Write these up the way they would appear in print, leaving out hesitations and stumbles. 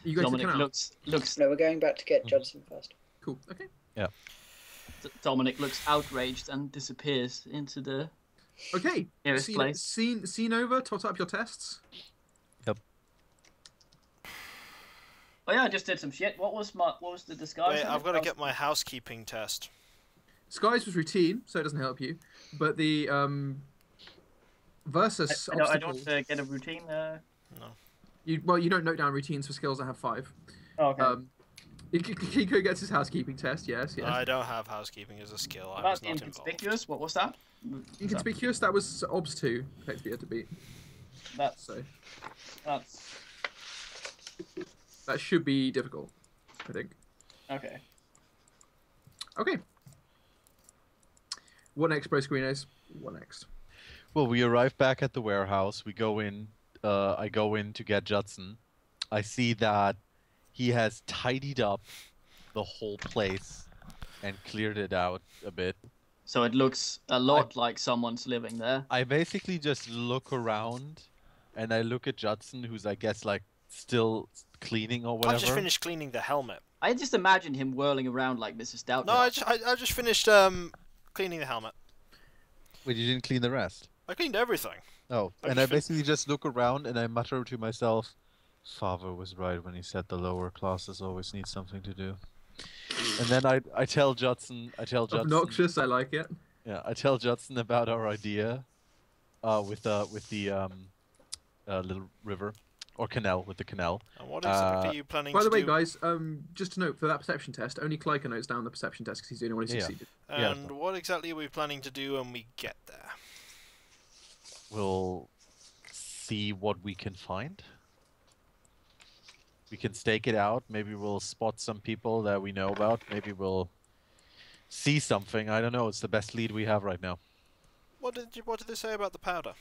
You go to the Dominic canal. looks. No, we're going back to get Judson first. Cool. Okay. Yeah. Dominic looks outraged and disappears into the Okay. nearest place. Scene over. Tot up your tests. Yep. Oh yeah, I just did some shit. What was the disguise? Wait, I've got to get my housekeeping test. Disguise was routine, so it doesn't help you. But the versus I don't obstacles. get a routine. No. You don't note down routines for skills that have 5. Oh, okay. Kiko gets his housekeeping test. Yes. I don't have housekeeping as a skill. I About was not involved. inconspicuous. What was that? Inconspicuous. That was obs 2. Effectively, had to beat. That's That should be difficult, I think. okay. Okay. What next, Bro Screeners? What next? Well, we arrive back at the warehouse. We go in. I go in to get Judson. I see that he has tidied up the whole place and cleared it out a bit. So it looks a lot like someone's living there. I basically just look around, and I look at Judson, who's I guess like still cleaning or whatever. I just finished cleaning the helmet. I just imagine him whirling around like Mrs. Doubtfire. No, I just finished cleaning the helmet. Wait, you didn't clean the rest? I cleaned everything. Oh, and I basically just look around and I mutter to myself, Father was right when he said the lower classes always need something to do. And then I tell Judson... Obnoxious, I like it. Yeah, I tell Judson about our idea with the little river, or canal, with the canal. And what exactly are you planning to do? By the way, guys, just to note, for that perception test, only Klyka notes down the perception test because he's the only one who succeeded. And what exactly are we planning to do when we get there? We'll see what we can find. We can stake it out. Maybe we'll spot some people that we know about. Maybe we'll see something. I don't know. It's the best lead we have right now. What did they say about the powder?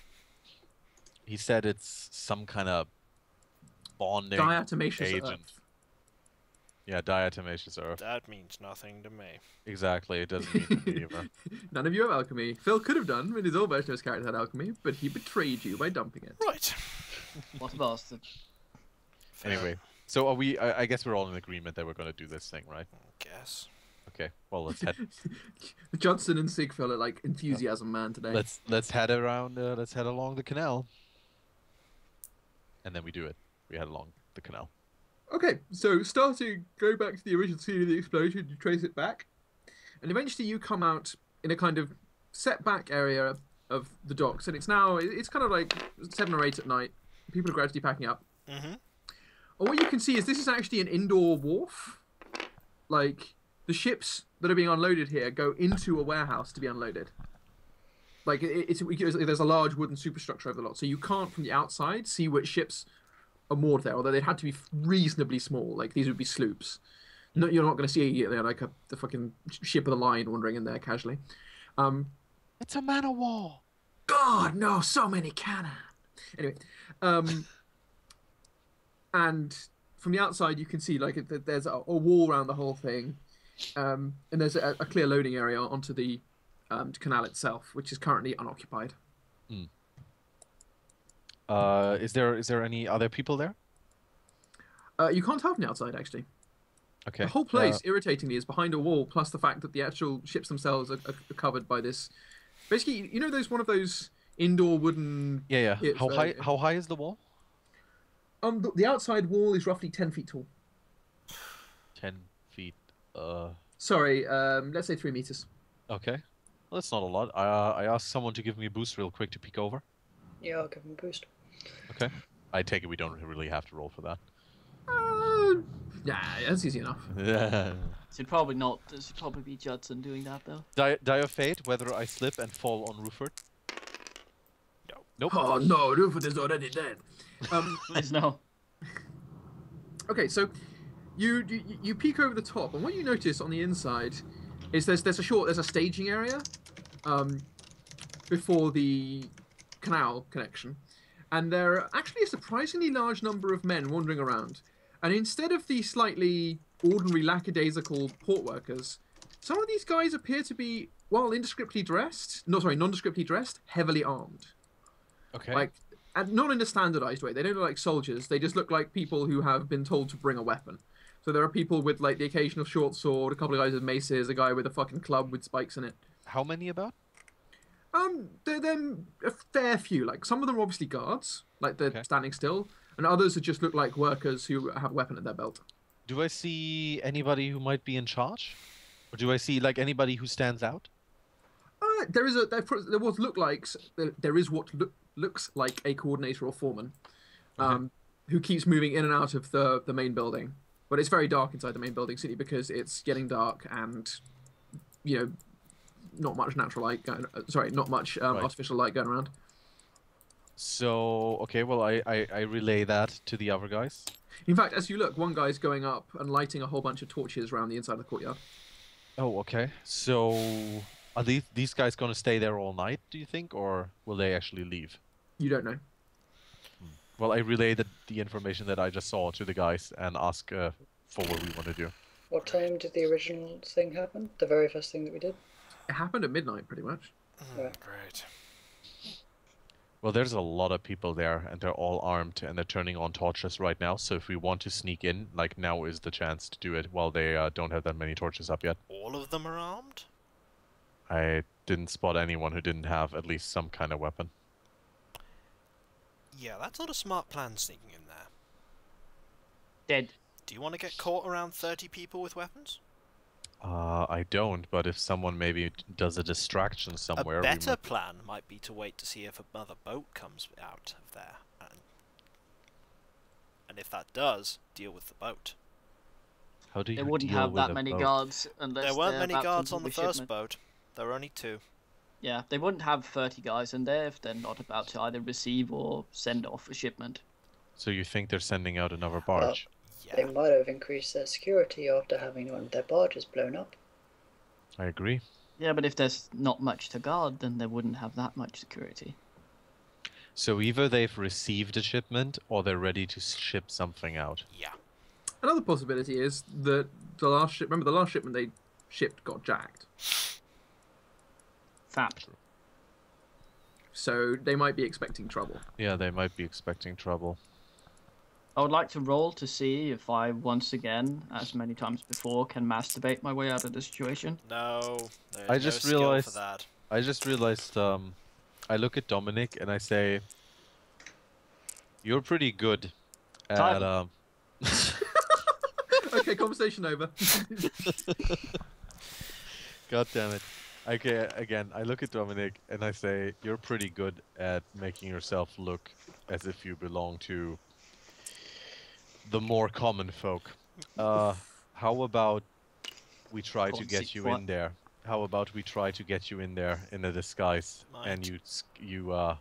He said it's some kind of bonding Diatomaceous agent. earth. Yeah, diatomaceous earth. That means nothing to me. Exactly. It doesn't mean to me either. None of you have alchemy. Phil could have done when his old version of his character had alchemy, but he betrayed you by dumping it. Right. What a bastard. Anyway, so are we? I guess we're all in agreement that we're going to do this thing, right? Guess. Okay. Well, let's head. Judson and Sigfil are like enthusiasm man today. Let's head around. Let's head along the canal. And then we do it. We head along the canal. Okay, so go back to the original scene of the explosion, you trace it back, and eventually you come out in a kind of set back area of the docks, and it's kind of like 7 or 8 at night. People are gradually packing up. Mm-hmm. And what you can see is this is actually an indoor wharf. Like, the ships that are being unloaded here go into a warehouse to be unloaded. Like, there's a large wooden superstructure over the lot, so you can't from the outside see which ships are moored there, although they'd had to be reasonably small. Like, these would be sloops. No, you're not going to see like the fucking ship of the line wandering in there casually. It's a man of war. God, no, so many cannon. Anyway, and from the outside you can see like there's a wall around the whole thing, and there's a clear loading area onto the canal itself, which is currently unoccupied. Mm. Is there any other people there? You can't tell from the outside, actually. Okay. The whole place, irritatingly, is behind a wall, plus the fact that the actual ships themselves are covered by this. Basically, you know, one of those indoor wooden. Yeah. Pits, How high is the wall? The outside wall is roughly 10 feet tall. 10 feet. Sorry, let's say 3 meters. Okay. Well, that's not a lot. I asked someone to give me a boost real quick to peek over. Yeah, I'll give him a boost. Okay. I take it we don't really have to roll for that. Yeah, that's easy enough. Yeah. Should probably not. This should probably be Judson doing that though. Die of fate, whether I slip and fall on Ruford. No. Nope. Oh no, Rufus is already dead. Please no. Okay, so you peek over the top, and what you notice on the inside is there's a staging area before the canal connection, and there are actually a surprisingly large number of men wandering around. And instead of the slightly ordinary lackadaisical port workers, some of these guys appear to be, while nondescriptly dressed, heavily armed. Okay. Like, and not in a standardized way. They don't look like soldiers. They just look like people who have been told to bring a weapon. So there are people with like the occasional short sword, a couple of guys with maces, a guy with a fucking club with spikes in it. How many about? They're a fair few. Like some of them are obviously guards, like they're Okay. standing still, and others just look like workers who have a weapon at their belt. Do I see anybody who might be in charge? Or do I see like anybody who stands out? There is there is what looks like a coordinator or foreman, who keeps moving in and out of the main building. But it's very dark inside the main building simply because it's getting dark and, you know, not much natural light going. Sorry, not much artificial light going around. So, okay, well, I relay that to the other guys. In fact, as you look, one guy's going up and lighting a whole bunch of torches around the inside of the courtyard. Oh, okay. So, are these guys going to stay there all night, do you think, or will they actually leave? You don't know. Well, I relay the information that I just saw to the guys and ask for what we want to do. What time did the original thing happen? The very first thing that we did? It happened at midnight, pretty much. Right. Great. Well, there's a lot of people there, and they're all armed, and they're turning on torches right now. So if we want to sneak in, like, now is the chance to do it while they don't have that many torches up yet. All of them are armed? I didn't spot anyone who didn't have at least some kind of weapon. Yeah, that's not a smart plan sneaking in there. Dead. Do you want to get caught around 30 people with weapons? I don't, but if someone maybe does a distraction somewhere... A we better might- plan might be to wait to see if another boat comes out of there. And if that does, deal with the boat. How do you They wouldn't deal have with that a many boat? guards unless There weren't they're many about to guards on do the a first shipment. boat. There were only 2. Yeah, they wouldn't have 30 guys in there if they're not about to either receive or send off a shipment. So you think they're sending out another barge? Yeah. They might have increased their security after having one of their barges blown up. I agree. Yeah, but if there's not much to guard, then they wouldn't have that much security. So either they've received a shipment, or they're ready to ship something out. Yeah. Another possibility is that the last ship. Remember, the last shipment they shipped got jacked, Fact. so they might be expecting trouble. Yeah, they might be expecting trouble. I would like to roll to see if I once again, as many times before, can masturbate my way out of the situation. No, there's I no just skill realized- for that. I just realized, I look at Dominic and I say, you're pretty good at, Time. Okay, conversation over. God damn it. Okay, again, I look at Dominic and I say, you're pretty good at making yourself look as if you belong to the more common folk. How about we try to get you in there? How about we try to get you in there in a disguise, and Mind. you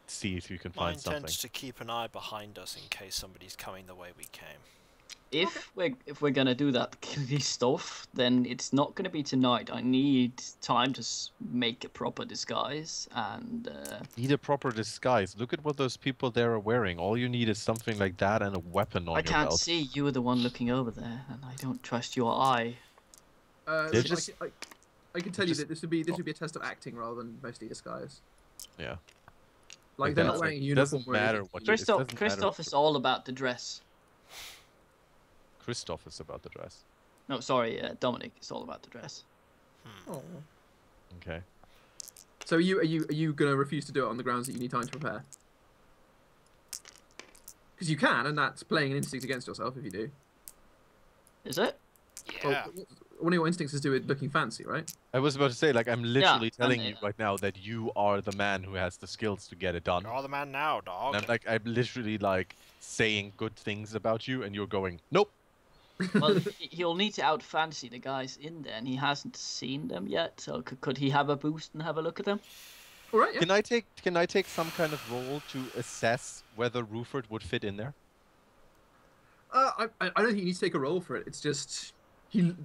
see if you can My find something. intent is to keep an eye behind us in case somebody's coming the way we came. If we're gonna do that stuff, then it's not gonna be tonight. I need time to make a proper disguise, and Need a proper disguise. Look at what those people there are wearing. All you need is something like that and a weapon on I your can't belt. see. You are the one looking over there, and I don't trust your eye. They're Listen, just- I can tell you just- that this would be a test of acting rather than mostly disguise. Yeah. Like Like they're that, not wearing a it uniform. doesn't or anything. matter what you- it doesn't matter Christoph what is all about the dress. Christoph is about the dress. No, sorry, Dominic is all about the dress. Oh. Okay. So are you gonna refuse to do it on the grounds that you need time to prepare? Because you can, and that's playing an instinct against yourself if you do. Is it? Yeah. Well, one of your instincts is to do it looking fancy, right? I was about to say, like, I'm literally telling and, you right now that you are the man who has the skills to get it done. You're the man now, dog. And I'm literally like saying good things about you, and you're going, nope. Well, he'll need to out-fancy the guys in there, and he hasn't seen them yet. So could he have a boost and have a look at them? All right. Yeah. Can I take some kind of role to assess whether Ruford would fit in there? I don't think you need to take a roll for it. It's just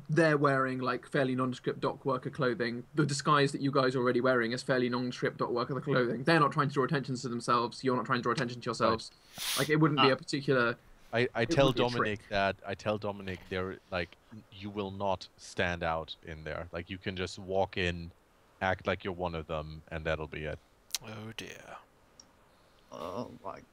they're wearing like fairly nondescript dock worker clothing. The disguise that you guys are already wearing is fairly nondescript dock worker clothing. They're not trying to draw attention to themselves. You're not trying to draw attention to yourselves. Like it wouldn't be a particular. I It tell would be a Dominic they're like, you will not stand out in there. Like, you can just walk in, act like you're one of them, and that'll be it. Oh dear. Right.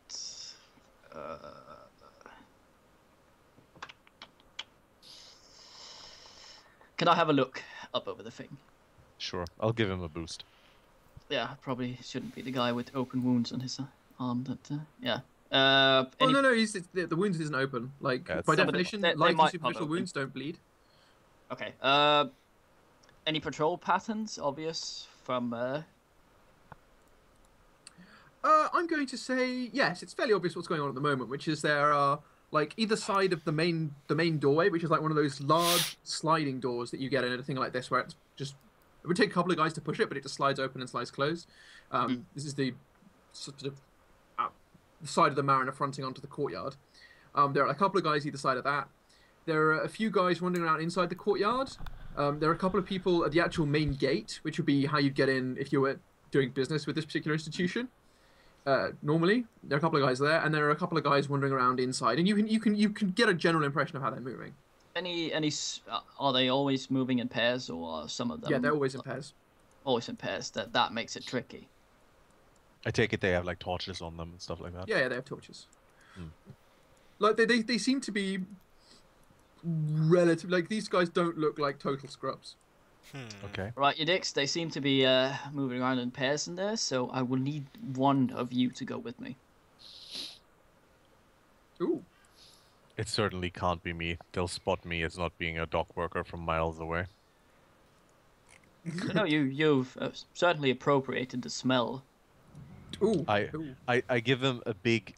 Can I have a look up over the thing? Sure, I'll give him a boost. Yeah, probably shouldn't be the guy with open wounds on his arm. But yeah. Oh Any, no, the wounds isn't open. Like Yeah, by some of definition, they light and might not superficial open. wounds don't bleed. Okay. Any patrol patterns obvious from? I'm going to say yes. It's fairly obvious what's going on at the moment, which is there are like either side of the main doorway, which is like one of those large sliding doors that you get in a thing like this, where it's just it would take a couple of guys to push it, but it just slides open and slides closed. This is the sort of the side of the mariner fronting onto the courtyard. There are a couple of guys either side of that. There are a few guys wandering around inside the courtyard. There are a couple of people at the actual main gate, which would be how you'd get in if you were doing business with this particular institution. Normally, there are a couple of guys there, and there are a couple of guys wandering around inside, and you can get a general impression of how they're moving. Are they always moving in pairs, or are some of them? Yeah, they're always in pairs. Always in pairs. That makes it tricky. I take it they have like torches on them and stuff like that. Yeah, they have torches. Like they seem to be relative. Like these guys don't look like total scrubs. Okay. Right, your dicks. They seem to be moving around in pairs in there, so I will need one of you to go with me. Ooh. It certainly can't be me. They'll spot me as not being a dock worker from miles away. No, you've certainly appropriated the smell. Ooh. I give him a big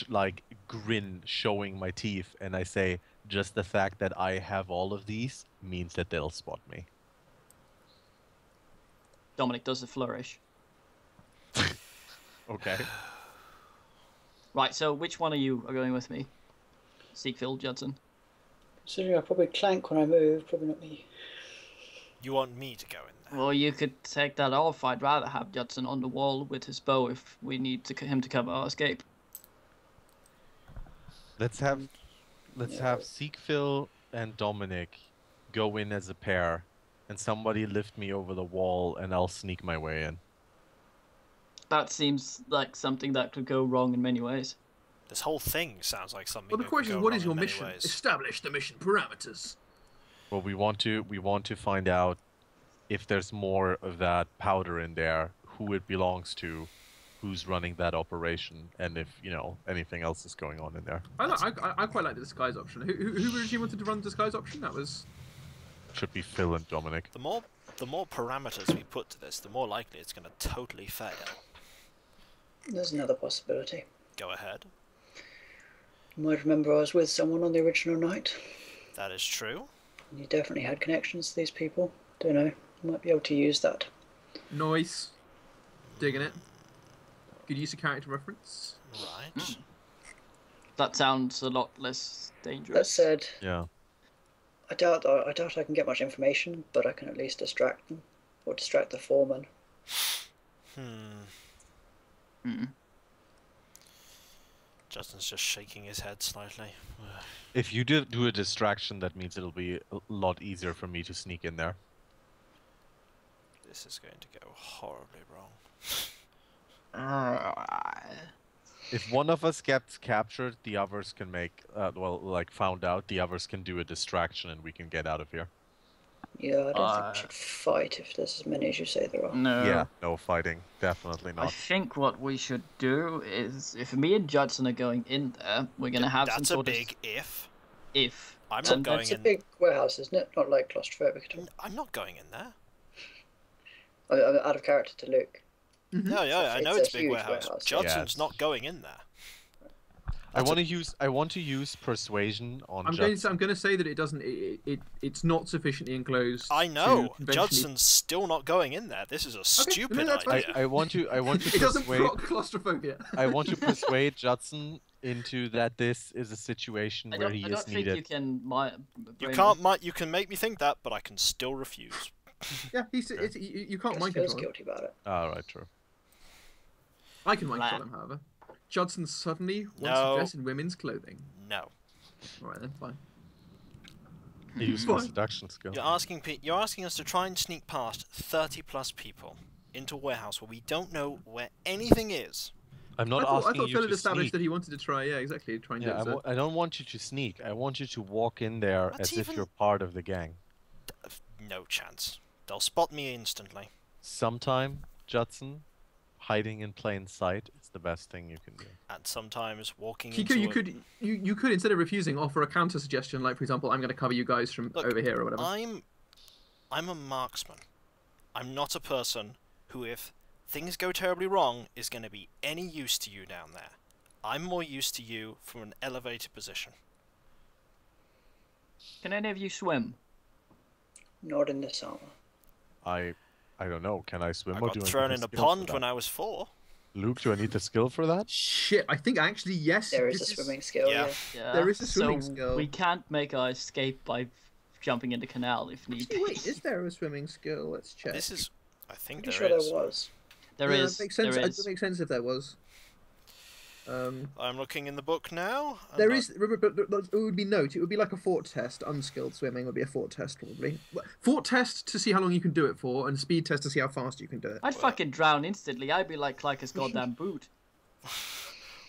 like grin showing my teeth, and I say, just the fact that I have all of these means that they'll spot me. Dominic does a flourish. Okay. Right, so which one of you are going with me? Siegfried, Judson? Considering I probably clank when I move, probably not me. You want me to go in there? Well, you could take that off. I'd rather have Judson on the wall with his bow if we need him to cover our escape. Let's have Siegfried and Dominic go in as a pair, and somebody lift me over the wall, and I'll sneak my way in. That seems like something that could go wrong in many ways. This whole thing sounds like something. Well, the that question could is, go what wrong is in your many mission? ways. Establish the mission parameters. Well, we want to find out if there's more of that powder in there, who it belongs to, who's running that operation, and if anything else is going on in there. I quite like the disguise option. Who originally wanted to run the disguise option? That was Should be Phil and Dominic. The more parameters we put to this, the more likely it's going to totally fail. There's another possibility. Go ahead. You might remember I was with someone on the original night. That is true. You definitely had connections to these people. Don't know. You might be able to use that. nice. Digging it. Good use of character reference. Right. That sounds a lot less dangerous. That said, Yeah. I doubt I can get much information, but I can at least distract them. Or distract the foreman. Justin's just shaking his head slightly. If you do a distraction, that means it'll be a lot easier for me to sneak in there. This is going to go horribly wrong. If one of us gets captured, the others can found out, the others can do a distraction and we can get out of here. Yeah, I don't think we should fight if there's as many as you say there are. No. Yeah, no fighting. Definitely I not. think what we should do is, if me and Judson are going in there, we're going to have some sort of... That's a big if. If. I'm not going It's in. a big warehouse, isn't it? Not like claustrophobic at all. I'm not going in there. I'm out of character to Luke. No, yeah, I know It's it's a a big huge warehouse. warehouse. Judson's Yeah, not going in there. I want to use persuasion on I'm Judson. going to say that it doesn't. It's not sufficiently enclosed. I know. to conventionally- Judson's still not going in there. This is a stupid that's fine. idea. I want to It doesn't persuade proc claustrophobia. I want to persuade Judson into that this is a situation where he I is don't think needed. you can... You can make me think that, but I can still refuse. Yeah, you can't Just mind feels control him. guilty about it. Right, true. I can mind Blah. control him, however. Judson suddenly wants No. to dress in women's clothing. No. Alright then, fine. He used my Fine. seduction skill. You're asking us to try and sneak past 30+ people into a warehouse where we don't know where anything is. I'm not I thought asking you Phil had to established sneak. that he wanted to try. Yeah, exactly. Try and do Yeah, it. So. I don't want you to sneak. I want you to walk in there That's as if even- you're part of the gang. No chance. They'll spot me instantly. Sometime, Judson, hiding in plain sight is the best thing you can do. And sometimes walking Kiko, into you could instead of refusing offer a counter suggestion, like for example, I'm going to cover you guys from Look, over here or whatever. I'm a marksman. I'm not a person who, if things go terribly wrong, is going to be any use to you down there. I'm more used to you from an elevated position. Can any of you swim? Not in this armor. I don't know. Can I swim? I or got do I thrown need in the a skill for pond that? when I was 4. Luke, do I need the skill for that? Shit, I think actually yes. There is a this swimming skill, Yeah. yeah. Yeah. There is a swimming so skill. we can't make our escape by jumping in the canal if need Actually, be. wait, is there a swimming skill? Let's check. This is... I think Pretty there sure is. there was. There Yeah, is. Makes sense. There It is. makes sense if there was. I'm looking in the book now. and There I- is, but it would be note. It would be like a fort test. Unskilled swimming would be a fort test probably. Fort test to see how long you can do it for, and speed test to see how fast you can do it. I'd fucking drown instantly. I'd be like Klyka's goddamn boot.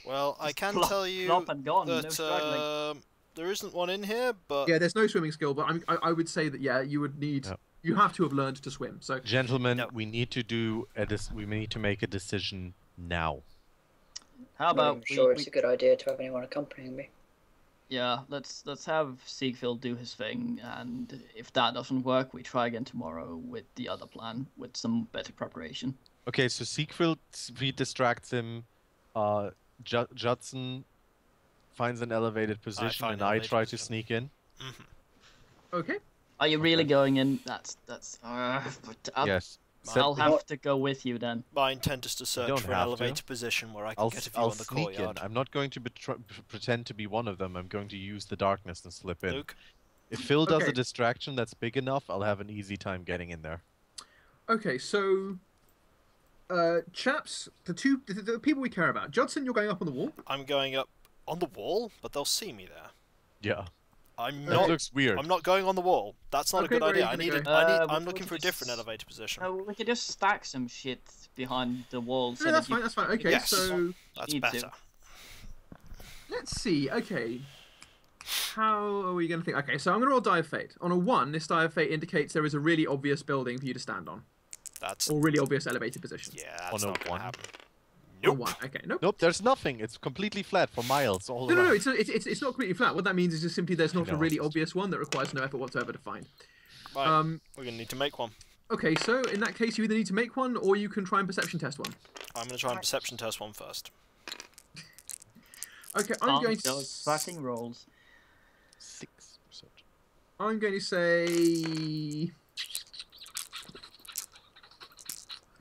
Well, I can plop- tell you plop and gone, no that struggling. there isn't one in here, but... Yeah, there's no swimming skill, but I would say that yeah, you would need. Yeah. You have to have learned to swim. So Gentlemen, No. we need to do we need to make a decision now. How I'm not about even sure we, it's a good idea to have anyone accompanying me. yeah, let's have Siegfried do his thing, and if that doesn't work, we try again tomorrow with the other plan with some better preparation. Okay, so Siegfried distracts him. Judson finds an elevated position, find and an I elevated try to position. sneak in. okay. Are you really going in? That's. But Yes. I'll Set- have to go with you then. My intent is to search don't for an have to. elevated position where I can I'll get a view I'll on the sneak in. courtyard. I'm not going to pretend to be one of them. I'm going to use the darkness and slip in. Luke, If Phil does Okay. a distraction that's big enough, I'll have an easy time getting in there. Okay, so. Chaps, the people we care about. Judson, you're going up on the wall. I'm going up on the wall, but they'll see me there. Yeah. I'm That not. looks weird. I'm not going on the wall. That's not Okay, a good where are idea. you I gonna need. go? I'm we looking for a could different just- elevated position. We could just stack some shit behind the wall. So No, that that's you- fine. That's fine. Okay, Yes. so That's need to. better. let's see. Okay, how are we going to think? Okay, so I'm going to roll die of fate. On a 1, this die of fate indicates there is a really obvious building for you to stand on, That's or really obvious elevated position. yeah. That's On a not gonna 1. happen. On a Nope. 1. Okay, nope. Nope, there's nothing. It's completely flat for miles all No, around. no, it's not completely flat. What that means is just simply there's not a really know. obvious one that requires no effort whatsoever to find. Right. We're gonna need to make one. Okay, so in that case, you either need to make one or you can try and perception test one. I'm gonna try and perception test one first. Okay, Calm those fucking rolls. 6%. I'm going to say.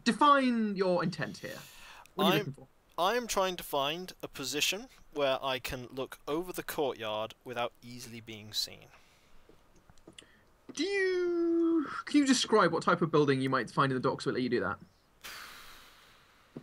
Define your intent here. What are you I'm- looking for? I'm trying to find a position where I can look over the courtyard without easily being seen. Can you describe what type of building you might find in the docks that let you do that?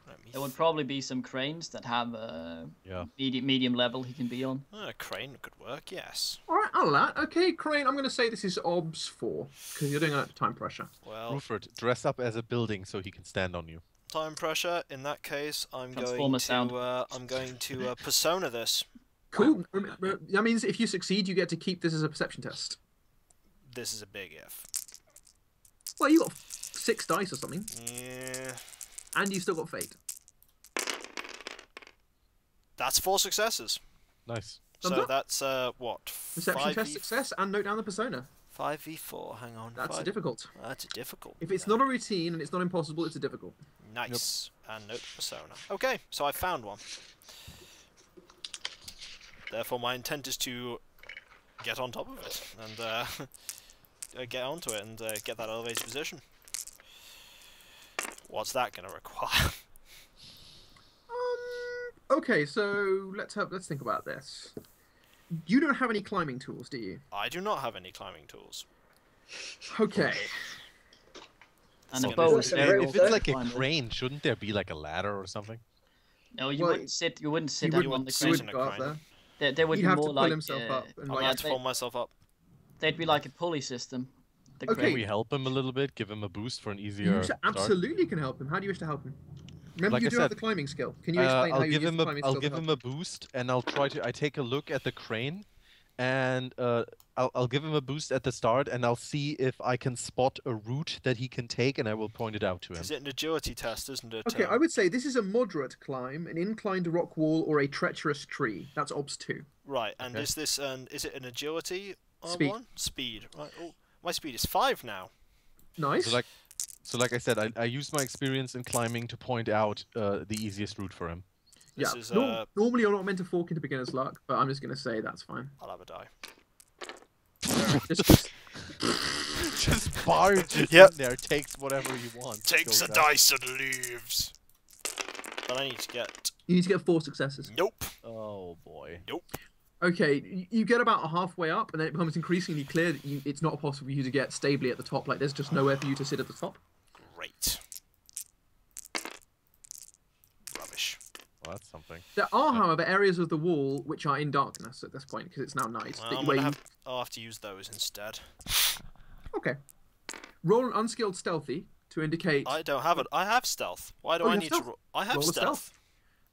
Let me There would probably be some cranes that have a Yeah. medium level he can be on. A crane could work, yes. Alright, I'll allow that. Okay, Crane, I'm going to say this is OBS 4, because you're doing it at time pressure. Well, Ruford, dress up as a building so he can stand on you. time pressure. In that case, I'm going Transformer sound. to persona this. Cool. That means if you succeed, you get to keep this as a perception test. This is a big if. Well, you got 6 dice or something, Yeah, and you still got fate. that's 4 successes. Nice. Thumbs So up. that's what? Perception test success, and note down the persona. 5v4. Hang on. That's a 5 difficult. That's a difficult. If it's not a routine and it's not impossible, it's a difficult. Nice. And note persona. Okay, so I found one. Therefore, my intent is to get on top of it and get onto it and get that elevated position. What's that going to require? Okay, so let's think about this. You don't have any climbing tools, do you? I do not have any climbing tools. Okay. And a So bow. there's some very room If also it's like a climbable. crane, shouldn't there be like a ladder or something? No, you Well, wouldn't sit. You wouldn't He sit would, up on the sit he crane. would in a go up crane. there. There would He'd be have more to pull like. himself up and I'm like going to have to they- pull myself up. They'd be like a pulley system. The Okay. Can crane. we help him a little bit? Give him a boost for an You easier start? absolutely can help him. How do you wish to help him? Remember, Like you I do have said, the climbing skill. Can you explain how I'll you give use him the a climbing I'll skill to give help? him a boost, and I'll try to. I take a look at the crane, and I'll give him a boost at the start, and I'll see if I can spot a route that he can take, and I will point it out to him. Is it an agility test, isn't it? Okay, I would say this is a moderate climb, an inclined rock wall, or a treacherous tree. That's Obs 2. Right, and Okay. is this is it an agility Speed. one? Speed. Right. Oh, my speed is 5 now. Nice. So like I said, I use my experience in climbing to point out the easiest route for him. This yeah. is Normally, you're not meant to fork into beginner's luck, but I'm just going to say that's fine. I'll have a die. Just Just barges Yep. in there, takes whatever he wants. Takes goes a out. dice and leaves. But I need to get. you need to get 4 successes. Nope. Oh boy. Okay, you get about halfway up, and then it becomes increasingly clear that it's not possible for you to get stably at the top. Like, there's just nowhere for you to sit at the top. Great. Rubbish. Well, that's something. There are, however, areas of the wall which are in darkness at this point, because it's now night. Well, I'll have to use those instead. Okay. Roll an unskilled stealthy to indicate... I don't have it. I have stealth. Why do Oh, I you have need stealth? to roll? I have Roll a stealth.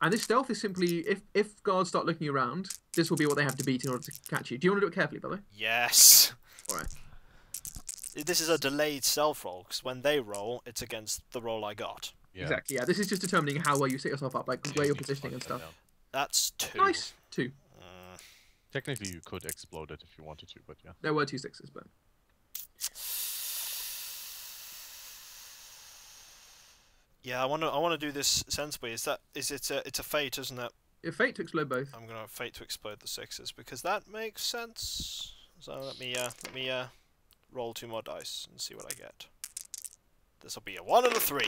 And this stealth is simply, if guards start looking around, this will be what they have to beat in order to catch you. Do you want to do it carefully, by the way? Yes. Alright. This is a delayed stealth roll, because when they roll, it's against the roll I got. Yeah. Exactly, yeah. This is just determining how well you set yourself up, like So where you you're need to positioning and plug that stuff. down. That's 2. Nice. 2. Technically, you could explode it if you wanted to, but yeah. There were 2 6s, but... Yeah, I want to do this sensibly. It's a fate, isn't it? Your fate to explode both. I'm gonna fate to explode the 6s because that makes sense. So let me roll 2 more dice and see what I get. This will be a 1 and a 3.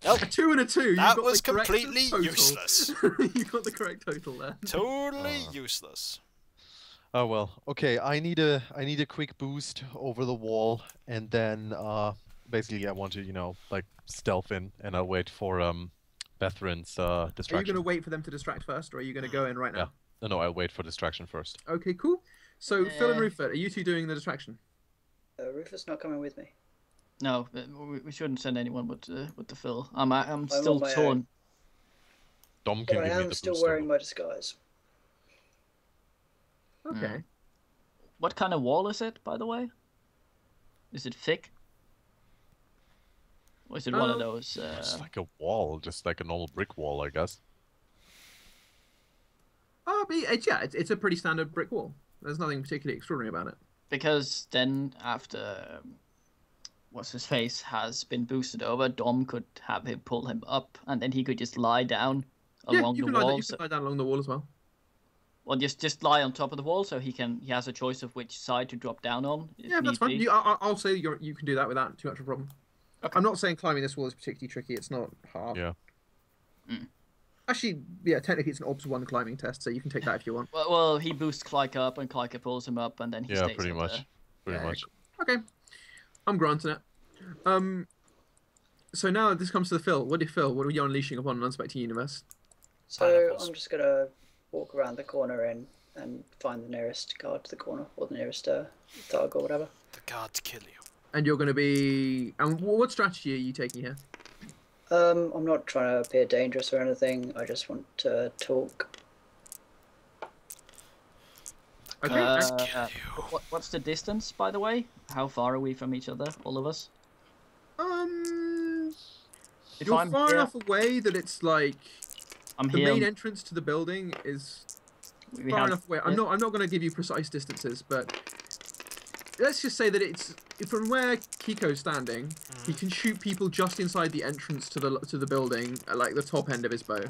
Nope. A 2 and a 2. That you got was the correct completely total. useless. You got the correct total there. Totally useless. Oh well. Okay, I need a quick boost over the wall, and then basically I want to like stealth in, and I'll wait for Bethren's distraction. Are you going to wait for them to distract first, or are you going to go in right now? Yeah. No, I'll wait for distraction first. Okay, cool. So Phil and Rufus, are you two doing the distraction? Rufus not coming with me. No, we shouldn't send anyone with the Phil. I'm still on my torn. own. Dom But can I give me am the still boost. wearing my disguise. Okay. What kind of wall is it, by the way? Is it thick? Or is it one of those? It's like a wall, just like a normal brick wall, I guess. It's a pretty standard brick wall. There's nothing particularly extraordinary about it. Because then after what's his face has been boosted over, Dom could have him pull him up, and then he could just lie down along you the can wall. you can lie down along the wall as well. Well, just lie on top of the wall, so he has a choice of which side to drop down on. Yeah, that's fine. I'll say you can do that without too much of a problem. Okay. I'm not saying climbing this wall is particularly tricky. It's not hard. Yeah. Actually, yeah, technically it's an Obs 1 climbing test, so you can take that if you want. Well, he boosts Klyka up, and Klyka pulls him up, and then he stays pretty up much. there. Pretty much. Okay, I'm granting it. So now this comes to the Phil. What are you unleashing upon an unsuspecting universe? So Pineapples. I'm just gonna walk around the corner and find the nearest guard to the corner, or the nearest thug or whatever. The guards kill you. And you're going to be... And what strategy are you taking here? I'm not trying to appear dangerous or anything. I just want to talk. Okay. What's the distance, by the way? How far are we from each other, all of us? If You're I'm far here- enough away that it's like I'm the here. main entrance to the building is We far have- enough away. I'm not going to give you precise distances, but let's just say that it's from where Kiko's standing, he can shoot people just inside the entrance to the building at like the top end of his bow.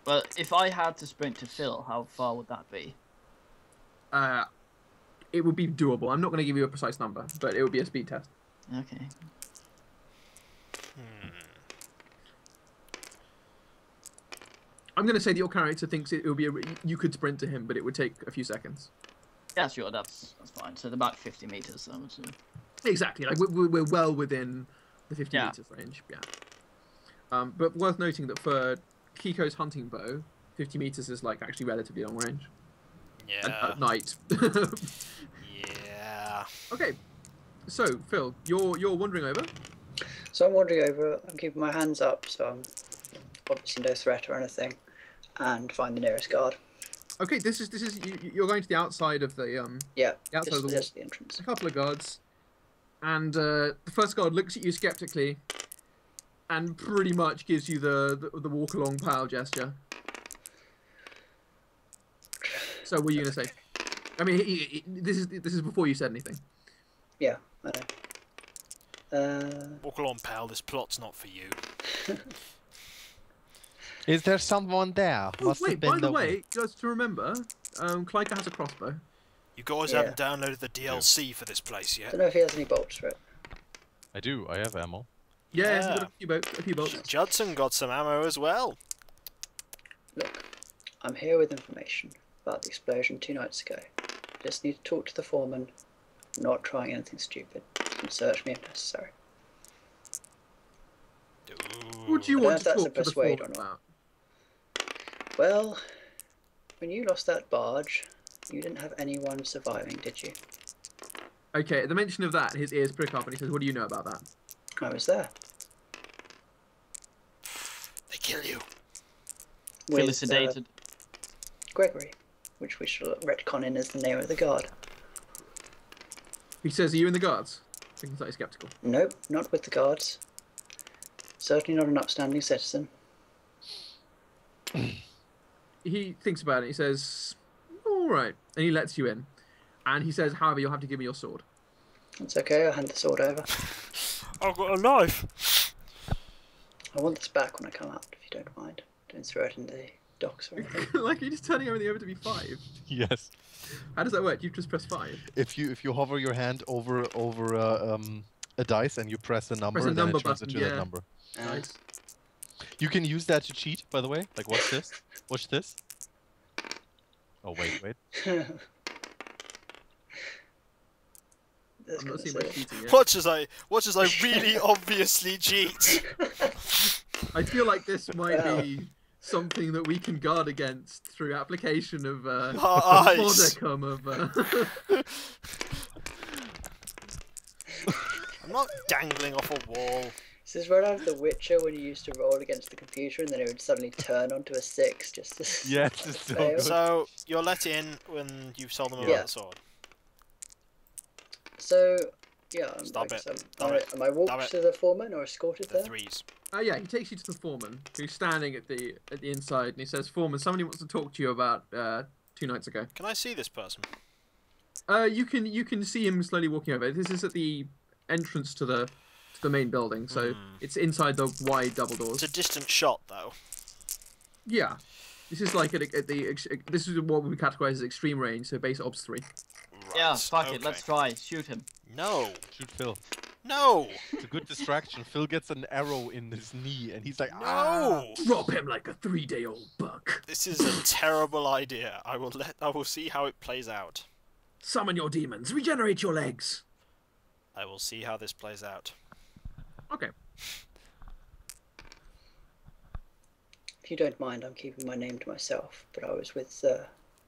Well, if I had to sprint to Phil, how far would that be? It would be doable. I'm not going to give you a precise number, but it would be a speed test. Okay. I'm going to say that your character thinks it would be you could sprint to him, but it would take a few seconds. Yeah, sure, that's fine. So about 50 meters, I would say. Exactly. Like we're well within the 50 Yeah. meters range. Yeah. But worth noting that for Kiko's hunting bow, 50 meters is like actually relatively long range. Yeah. At night. Yeah. Okay. So Phil, you're wandering over. So I'm wandering over. I'm keeping my hands up, so I'm obviously no threat or anything, and find the nearest guard. Okay, this is you're going to the outside of the Yeah, the outside of the wall. just the entrance. A couple of guards, and the first guard looks at you skeptically, and pretty much gives you the walk along pal gesture. So what are you gonna say? I mean, this is before you said anything. Yeah, I know. Walk along, pal. This plot's not for you. Is there someone there? Oh, wait, by the way, just to remember, Klyka has a crossbow. You guys Yeah. haven't downloaded the DLC for this place I yet. don't know if he has any bolts for it. I do. I have ammo. Yeah, Yeah. he's got a few bolts. Judson got some ammo as well. Look, I'm here with information about the explosion 2 nights ago. Just need to talk to the foreman. I'm not trying anything stupid. You can search me if necessary. What do you I don't know want if to that's talk a to the persuade foreman or not. about? Well, when you lost that barge, you didn't have anyone surviving, did you? Okay, at the mention of that, his ears prick up and he says, "What do you know about that?" I was there. They kill you. Fully With sedated. Gregory, which we shall retcon in as the name of the guard. He says, "Are you in the guards?" Looking slightly skeptical. Nope, not with the guards. Certainly not an upstanding citizen. He thinks about it. He says, "All right," and he lets you in. And he says, "However, you'll have to give me your sword." That's okay, I'll hand the sword over. I've got a knife. I want this back when I come out, if you don't mind. Don't throw it in the docks or anything. Like you're just turning everything over to be 5. Yes. How does that work? You just press 5. If you hover your hand over a dice and you press a number, Press a then number it turns button, into that yeah. number. Nice. You can use that to cheat, by the way. Like, watch this. Watch this. Oh wait. That's I'm not gonna seeing much say- cheating yet. Watch as I really obviously cheat. I feel like this might Wow. be something that we can guard against through application of Our eyes. modicum of. I'm not dangling off a wall. This is right out of The Witcher when you used to roll against the computer and then it would suddenly turn onto a 6 just to... Yes, it's so Fail. good. So you're let in when you've told them about Yeah. the sword. So, yeah, Stop I guess it. am I Stop walked it. to the foreman or escorted The there? 3s. Yeah, he takes you to the foreman, who's standing at the inside, and he says, "Foreman, somebody wants to talk to you about 2 nights ago." Can I see this person? You can see him slowly walking over. This is at the entrance to the main building, so it's inside the wide double doors. It's a distant shot, though. Yeah, this is like this is what we categorize as extreme range, so base obs 3. Right. Yeah, fuck it, okay. let's try. Shoot him. No. Shoot Phil. No. It's a good distraction. Phil gets an arrow in his knee, and he's like, No. "Ah!" Drop him like a 3-day-old buck. This is a terrible idea. I will see how it plays out. Summon your demons. Regenerate your legs. I will see how this plays out. Okay. If you don't mind, I'm keeping my name to myself, but I was with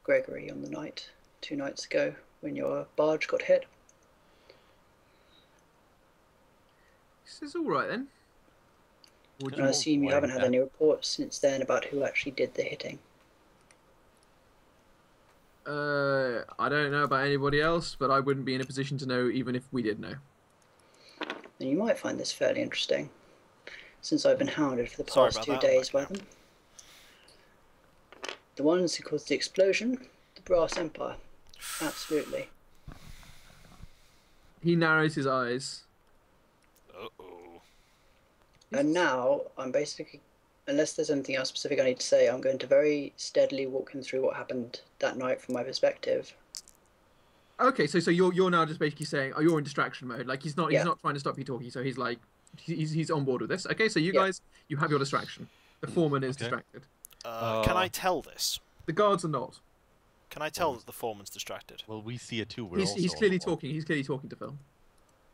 Gregory on the night 2 nights ago when your barge got hit. This is all right then. Would And I assume you why haven't had that? any reports since then about who actually did the hitting. I don't know about anybody else, but I wouldn't be in a position to know even if we did know. And you might find this fairly interesting, since I've been hounded for the Sorry past about 2 that, days by Mike. them. The ones who caused the explosion, the Brass Empire. Absolutely. He narrows his eyes. Uh-oh. And now, I'm basically, unless there's anything else specific I need to say, I'm going to very steadily walk him through what happened that night from my perspective. Okay, so you're now just basically saying, oh, you're in distraction mode. Like he's not Yeah. trying to stop you talking. So he's like, he's on board with this. Okay, so you Yeah. guys, you have your distraction. The foreman is Okay. distracted. Can I tell this? The guards are not. Can I tell that the foreman's distracted? Well, we see it too. We're He's also clearly on the wall. talking. He's clearly talking to Phil.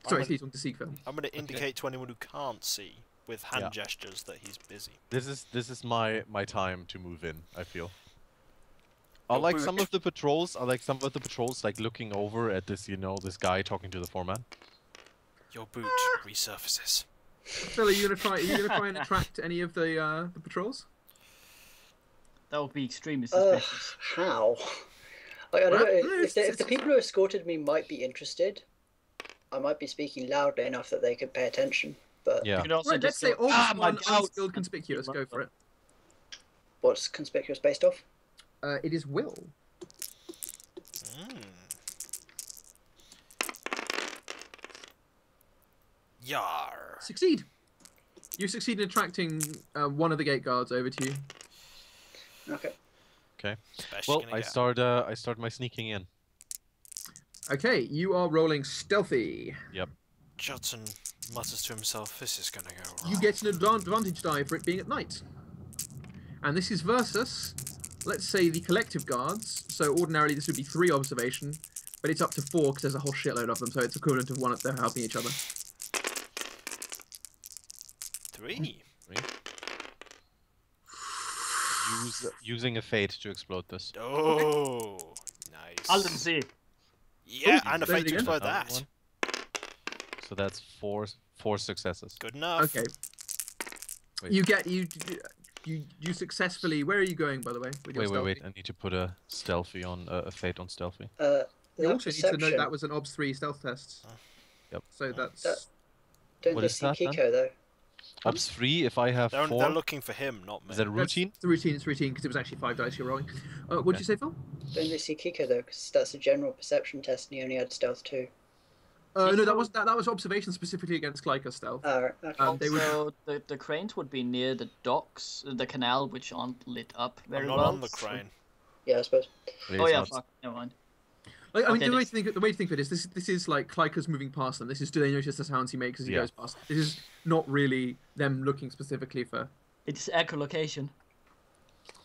Sorry, gonna- he's talking to Seek Phil. I'm going to indicate to anyone who can't see with hand Yeah. gestures that he's busy. This is my time to move in. I feel. I Your like boot. some of the patrols. Like looking over at this, this guy talking to the foreman. Your boot resurfaces. Phil, are you gonna try and attract any of the patrols? That would be extremely suspicious. How? Like, I don't Well, know, no, if the people who escorted me might be interested, I might be speaking loudly enough that they could pay attention. But Yeah. You could also Right, let's just say go, obs my one, gout!" unskilled, conspicuous. Go for it. what's conspicuous based off? It is will. Yar. Succeed. You succeed in attracting one of the gate guards over to you. Okay. Okay. Especially Well, gonna I get- start my sneaking in. Okay, you are rolling stealthy. Yep. Judson mutters to himself, "This is gonna go wrong." You get an advantage die for it being at night. And this is versus, let's say, the collective guards. So ordinarily this would be 3 observation, but it's up to 4 because there's a whole shitload of them, so it's equivalent of 1 if they're helping each other. 3. Using a fate to explode this. Oh, nice. Allen's Yeah, Oh, and a say it fate to again. explode Another that. one. So that's four successes. Good enough. Okay. Wait. You successfully. Where are you going, by the way? With your Wait. stealthy? I need to put a stealthy on a fate on stealthy. You That also need to note perception. that was an Obs 3 stealth test. Yep. So that's. Don't What they is see that, then? Kiko though? Ops 3 if I have They're 4. looking for him, not me. Is that a That's routine? the routine. It's routine because it was actually 5 dice you're rolling. What'd you say, Phil? Don't they see Kiko though? Because that's a general perception test, and you only had stealth 2. No, that was observation specifically against Klyka stealth. Right, okay. They would. Also, the cranes would be near the docks, the canal, which aren't lit up very I'm not well. on the so- crane. Yeah, I suppose. Oh yeah, fuck. Never mind. Like, I mean, Okay, the way to think of it is this is like Klyka's moving past them. This is, do they notice the sounds he makes as he Yeah. goes past? This is not really them looking specifically for. It's echolocation.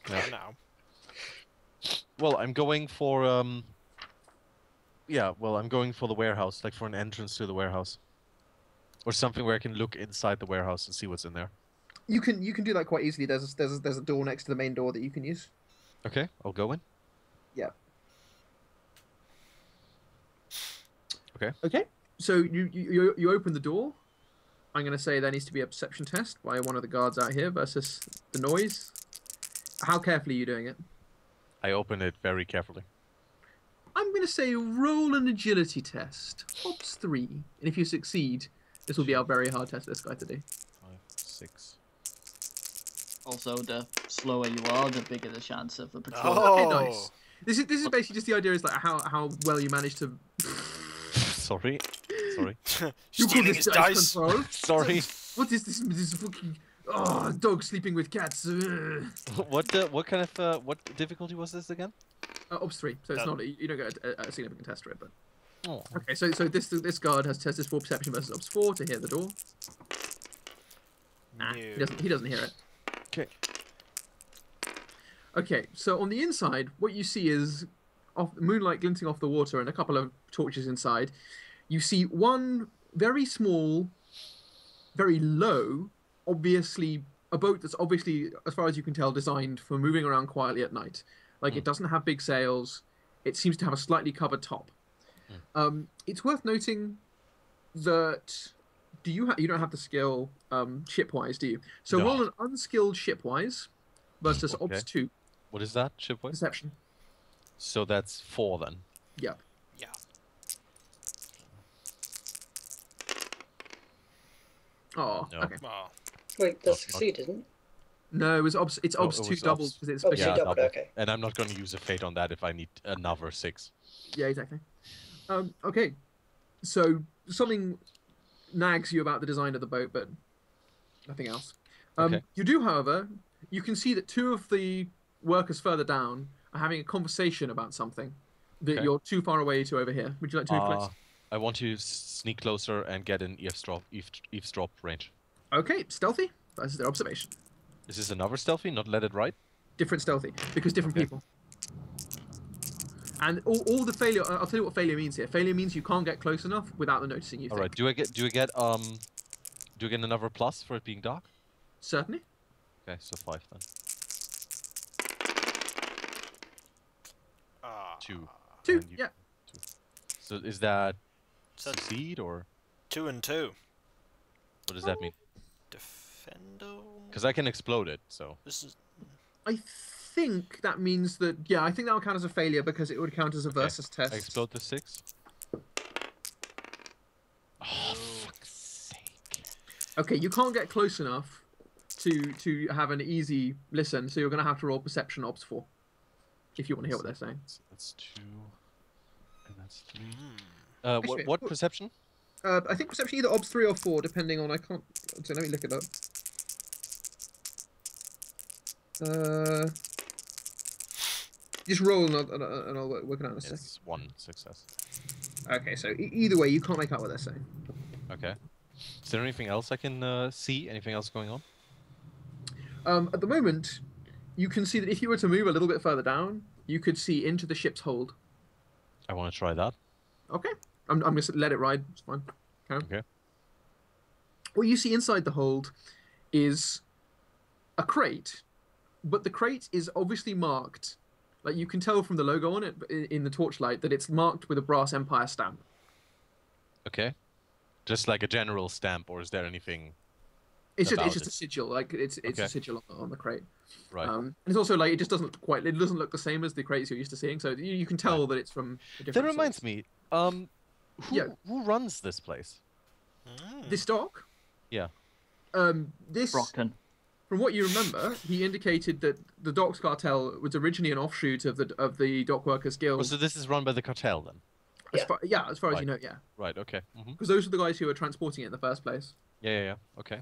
Yeah. Now. Well, I'm going for I'm going for the warehouse, like for an entrance to the warehouse, or something where I can look inside the warehouse and see what's in there. You can do that quite easily. There's a door next to the main door that you can use. Okay, I'll go in. Yeah. Okay. Okay. So you open the door. I'm going to say there needs to be a perception test by one of the guards out here versus the noise. How carefully are you doing it? I open it very carefully. I'm going to say roll an agility test. Ops 3. And if you succeed, this will be a very hard test for this guy to do. 5, 6. Also, the slower you are, the bigger the chance of a patrol. Oh. Okay, nice. This is basically just the idea is like how well you manage to. Sorry. You call Stealing this his dice dice. control? Sorry. What is this? This fucking dog sleeping with cats. What kind of what difficulty was this again? Ops 3, so it's Done. not you don't get a significant test for it, but Oh. okay. So this guard has tested for perception versus Ops 4 to hear the door. Nah, New. he doesn't hear it. Okay. Okay, so on the inside, what you see is moonlight glinting off the water and a couple of torches inside. You see one very small, very low, obviously a boat that's obviously, as far as you can tell, designed for moving around quietly at night. Like it doesn't have big sails. It seems to have a slightly covered top. It's worth noting that you don't have the skill shipwise, do you? So No. roll an unskilled shipwise versus Okay. Ops 2 What is that, shipwise? perception. So that's 4 then. Yeah. Yeah. Oh, No. okay. Oh. Wait, Not- that's succeed, isn't it? No, it's Ops. It's Oh, Ops it 2 was doubled Ops. because it's Oh, special. yeah. doubled, okay. And I'm not going to use a fate on that if I need another 6. Yeah, exactly. Okay, so something nags you about the design of the boat, but nothing else. Okay. You do, however, you can see that 2 of the workers further down are having a conversation about something that Okay. you're too far away to overhear. Would you like to move close? I want to sneak closer and get an eavesdrop range. Okay, stealthy versus their observation. Is this another stealthy? Not let it ride? Different stealthy because different Okay. people. And all the failure. I'll tell you what failure means here. Failure means you can't get close enough without them noticing you. All right. Do I get another plus for it being dark? Certainly. Okay, so 5 then. Ah. 2. 2. And you- Yeah. 2. So is that So succeed or 2 and 2. what does that mean? window? Because I can explode it, so. This is... I think that means that, yeah, I think that would count as a failure because it would count as a versus test. I explode the 6. Oh, fuck's sake. Okay, you can't get close enough to have an easy listen, so you're going to have to roll perception ops 4 if you want to hear what they're saying. So that's 2, and that's 3. Actually, What perception? I think perception either ops 3 or 4, depending on, I can't, so let me look it up. Just roll and I'll work it out in a sec. It's 1 success. Okay, so either way, you can't make out what they're saying. Okay. Is there anything else I can see? Anything else going on? At the moment, you can see that if you were to move a little bit further down, you could see into the ship's hold. I want to try that. Okay. I'm just let it ride. It's fine. Okay. What you see inside the hold is a crate, but the crate is obviously marked. Like you can tell from the logo on it in the torchlight that it's marked with a brass Empire stamp. Okay. Just like a general stamp, or is there anything? It's just about a sigil. Like it's Okay. a sigil on the crate. Right. And it's also like it just doesn't look the same as the crates you're used to seeing. So you can tell that it's from a different. That reminds me. Who runs this place? This dock. Yeah. This. Brocken. From what you remember, he indicated that the Docks Cartel was originally an offshoot of the Dock Workers Guild. Oh, so this is run by the cartel then? As far as Right. you know, yeah. Right. Okay. Because those are the guys who were transporting it in the first place. Yeah. Okay.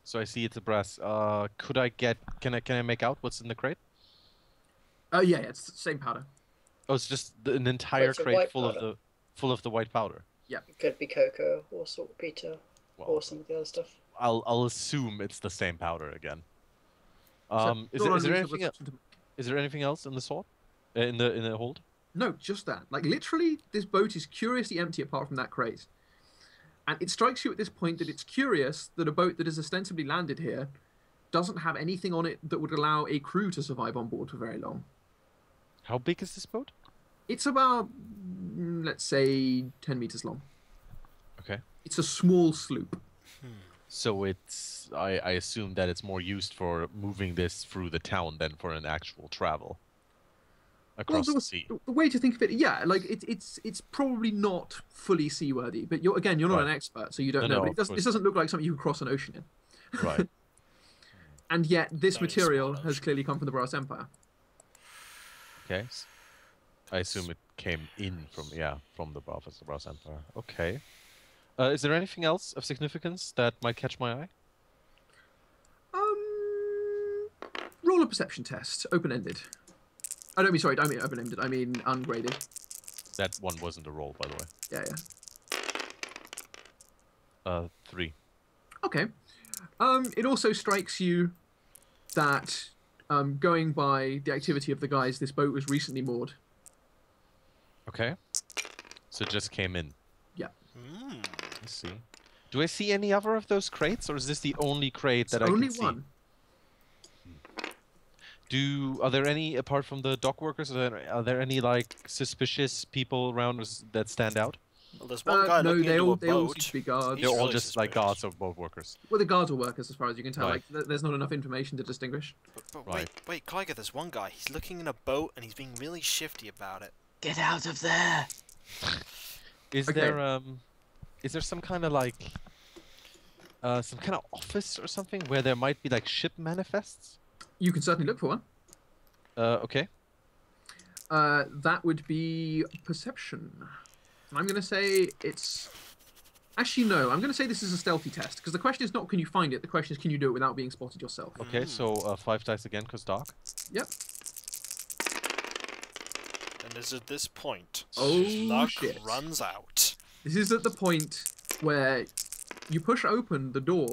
So I see it's a brass. Could I get? Can I make out what's in the crate? Yeah, it's the same powder. Oh, it's just an entire it's a crate white full powder. of the white powder. It could be cocoa or saltpeter Well, or some of the other stuff. I'll assume it's the same powder again. So Is there anything else in the sword? In the hold? No, just that. Like literally, this boat is curiously empty apart from that crate. And it strikes you at this point that it's curious that a boat that is ostensibly landed here doesn't have anything on it that would allow a crew to survive on board for very long. How big is this boat? It's about, let's say, 10 meters long. Okay. It's a small sloop. So I assume that it's more used for moving this through the town than for an actual travel across the sea. The way to think of it, yeah, like it's probably not fully seaworthy, but you're not Right. an expert, so you don't No, know. no, But it doesn't look like something you could cross an ocean in. Right. And yet, this Very material small has ocean. clearly come from the Brass Empire. Okay. I assume it came in from the Brass Empire. Okay. Is there anything else of significance that might catch my eye? Roll a perception test, open-ended. I don't mean sorry. I mean open-ended. I mean ungraded. That one wasn't a roll, by the way. Yeah. 3. Okay. It also strikes you that, going by the activity of the guys, this boat was recently moored. Okay. So it just came in. Yeah. Let's see. Do I see any other of those crates, or is this the only crate that I Only can see? one. Are there any, apart from the dock workers, are there any like suspicious people around us that stand out? Well, there's one guy no, looking they into all a seem to boat. be guards. He's They're all really just like suspicious. guards or boat workers. Well, the guards are workers, as far as you can tell. Right. Like, there's not enough information to distinguish. But Right. wait, Klyka, there's one guy. He's looking in a boat and he's being really shifty about it. Get out of there! Is Okay. there some kind of like some kind of office or something where there might be like ship manifests? You can certainly look for one. Okay. That would be perception. And I'm going to say it's... Actually, no. I'm going to say this is a stealthy test. Because the question is not can you find it. The question is can you do it without being spotted yourself. Okay, so 5 dice again, cause dark. Yep. And it's at this point Oh, luck shit. runs out. This is at the point where you push open the door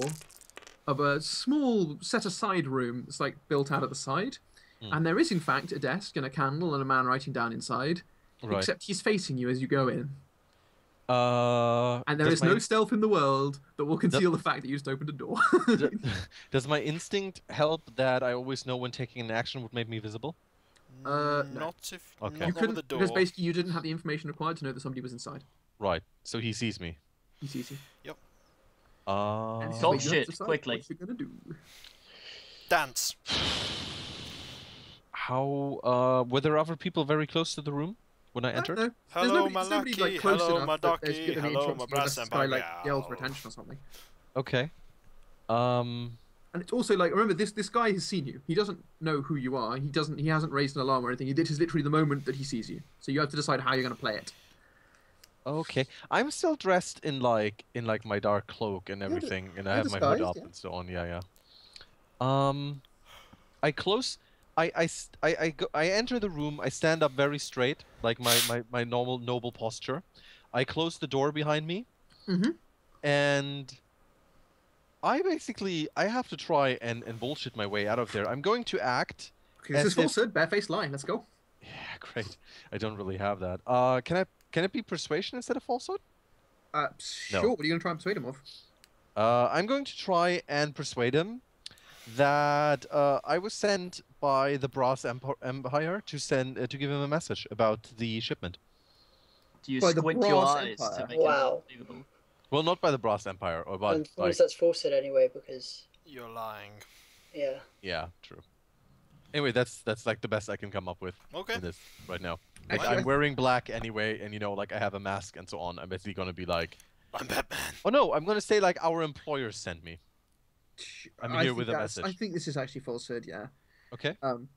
of a small set-aside room that's like built out at the side. And there is, in fact, a desk and a candle and a man writing down inside. Right. Except he's facing you as you go in. And there does is my no inst- stealth in the world that will conceal the fact that you just opened a door. Does my instinct help that I always know when taking an action would make me visible? No. Not if Okay. not You over couldn't, the door. because basically you didn't have the information required to know that somebody was inside. Right. So he sees me. He sees you. And this is Talk where you have to shit, decide quickly. What you're gonna do. Dance. How were there other people very close to the room when I entered? No. There's Hello, nobody, my there's nobody, lucky. like, close Hello, enough my that there's ducky. gonna be Hello, my interrupting you unless this guy like yells for brass attention or something. Okay. And it's also like, remember, this guy has seen you. He doesn't know who you are. He hasn't raised an alarm or anything. It is literally the moment that he sees you. So you have to decide how you're gonna play it. Okay. I'm still dressed in like my dark cloak and everything, and I have my hood disguised, up yeah. and so on. Yeah, yeah. I close. I enter the room. I stand up very straight, like my normal noble posture. I close the door behind me, and I have to try and bullshit my way out of there. I'm going to act. Okay, this as is falsehood, barefaced lie. Let's go. Yeah, great. I don't really have that. Can it be persuasion instead of falsehood? Sure. No. What are you gonna try and persuade him of? I'm going to try and persuade him that I was sent by the Brass Empire to give him a message about the shipment. Do you By the squint your Brass eyes Empire. to make Wow. it believable? Well, not by the Brass Empire, or by And that's falsehood anyway, because You're lying. yeah. yeah, true. Anyway, that's like the best I can come up with Okay. in this right now. Like, Actually, I'm wearing black anyway, and like I have a mask and so on. I'm basically gonna be like, I'm Batman. oh no, I'm gonna say like our employers sent me. I'm here think with a that's- message. I think this is actually falsehood. Yeah. Okay. Um.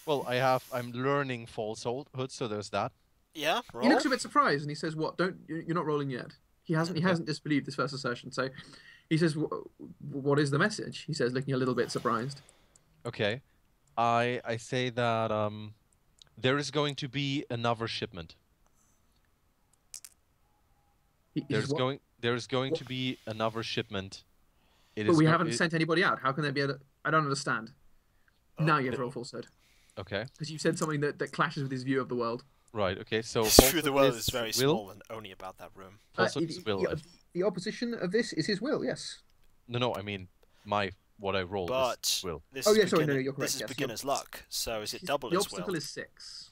Well, I'm learning falsehood, so there's that. Yeah, roll. He looks a bit surprised and he says, "What? You're not rolling yet." He hasn't disbelieved this first assertion. So he says, "What is the message?" He says, looking a little bit surprised. Okay. I say that there is going to be another shipment. He says, "What?" There's going to be another shipment. But we haven't sent anybody out. How can there be a? I don't understand. Now you have to roll falsehood Okay. because you said something that clashes with his view of the world. Right. Okay. So His view of the falsehood world is very will. small and only about that room. Falsehood is will. The opposition of this is his will. Yes. No. I mean, what I roll But is will. this Oh, is yeah, sorry, no, beginner- you're correct, This is yes, beginner's luck. So is it double The his obstacle will? is 6.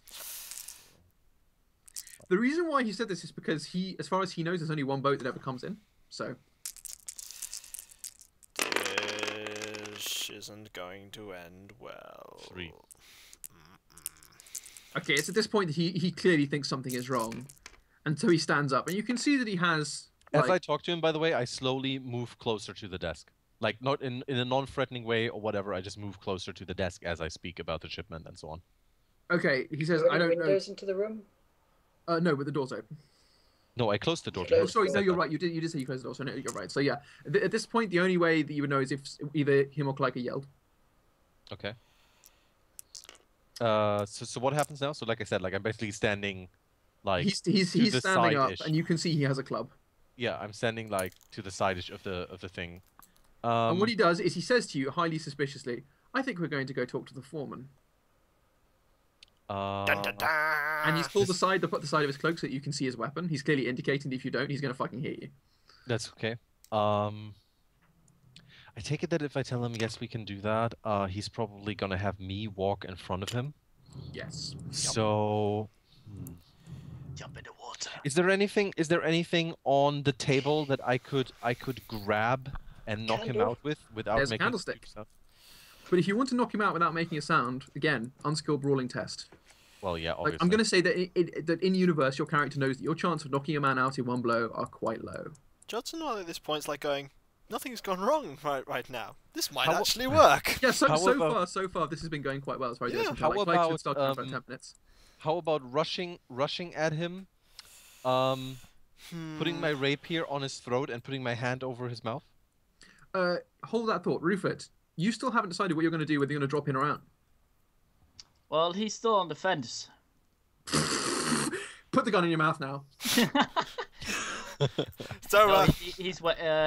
The reason why he said this is because as far as he knows, there's only one boat that ever comes in. So This isn't going to end well. 3. okay, it's at this point that he clearly thinks something is wrong, and so he stands up, and you can see that he has. As Like, I talk to him, by the way, I slowly move closer to the desk. Like, not in a non-threatening way or whatever, I just move closer to the desk as I speak about the shipment and so on. okay, he says, Are "I there don't any know." windows into the room? No, but the door's open. No, I closed the door. Oh, Oh, sorry, Said no, you're that. right. You did say you closed the door, so no, you're right. So yeah, at this point, the only way that you would know is if either him or Klyka yelled. Okay. So what happens now? So like I said, like I'm basically standing, like He's to the standing up, side-ish. and you can see he has a club. Yeah, I'm standing like to the side-ish of the thing. And what he does is he says to you, highly suspiciously, "I think we're going to go talk to the foreman." Dun, dun, dun. And he's pulled the side of his cloak so that you can see his weapon. He's clearly indicating that if you don't, he's going to fucking hit you. That's okay. I take it that if I tell him yes, we can do that, he's probably gonna have me walk in front of him. Yes. So, Jump in the water. is there anything on the table that I could grab and knock him Candle? out with without There's a making candlestick. sound? But if you want to knock him out without making a sound, again, unskilled brawling test. Well, yeah, Like, obviously. I'm going to say that in universe, your character knows that your chance of knocking a man out in one blow are quite low. Judson at this point is like going, nothing's gone wrong right now. This might How- actually work. Yeah, so How about- far, this has been going quite well as far as Yeah, you're concerned. how Like, Klyka about, should start in about 10 minutes. How about rushing at him, putting my rapier on his throat and putting my hand over his mouth? Hold that thought. Rufus, you still haven't decided what you're going to do, whether you're going to drop in or out. Well, he's still on the fence. Put the gun in your mouth now. So, No,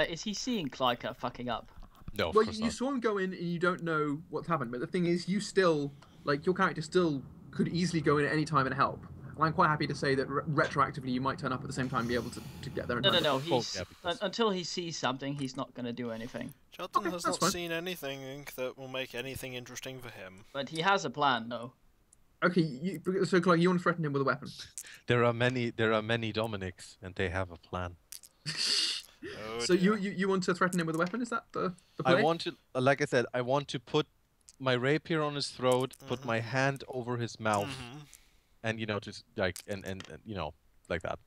is he seeing Klyka fucking up? No, of Well, course you not. saw him go in and you don't know what's happened. But the thing is, you still, like, your character still could easily go in at any time and help. And I'm quite happy to say that retroactively you might turn up at the same time and be able to get there. In No, time. He's yeah, because- until he sees something, he's not going to do anything. Judson Okay, has that's not fine. seen anything that will make anything interesting for him. But he has a plan, though. Okay, so Klyka, you want to threaten him with a weapon? There are many Dominics, and they have a plan. Oh, So dear. you want to threaten him with a weapon? Is that the play? I want to, like I said, I want to put my rapier on his throat, put my hand over his mouth, and just like and like that.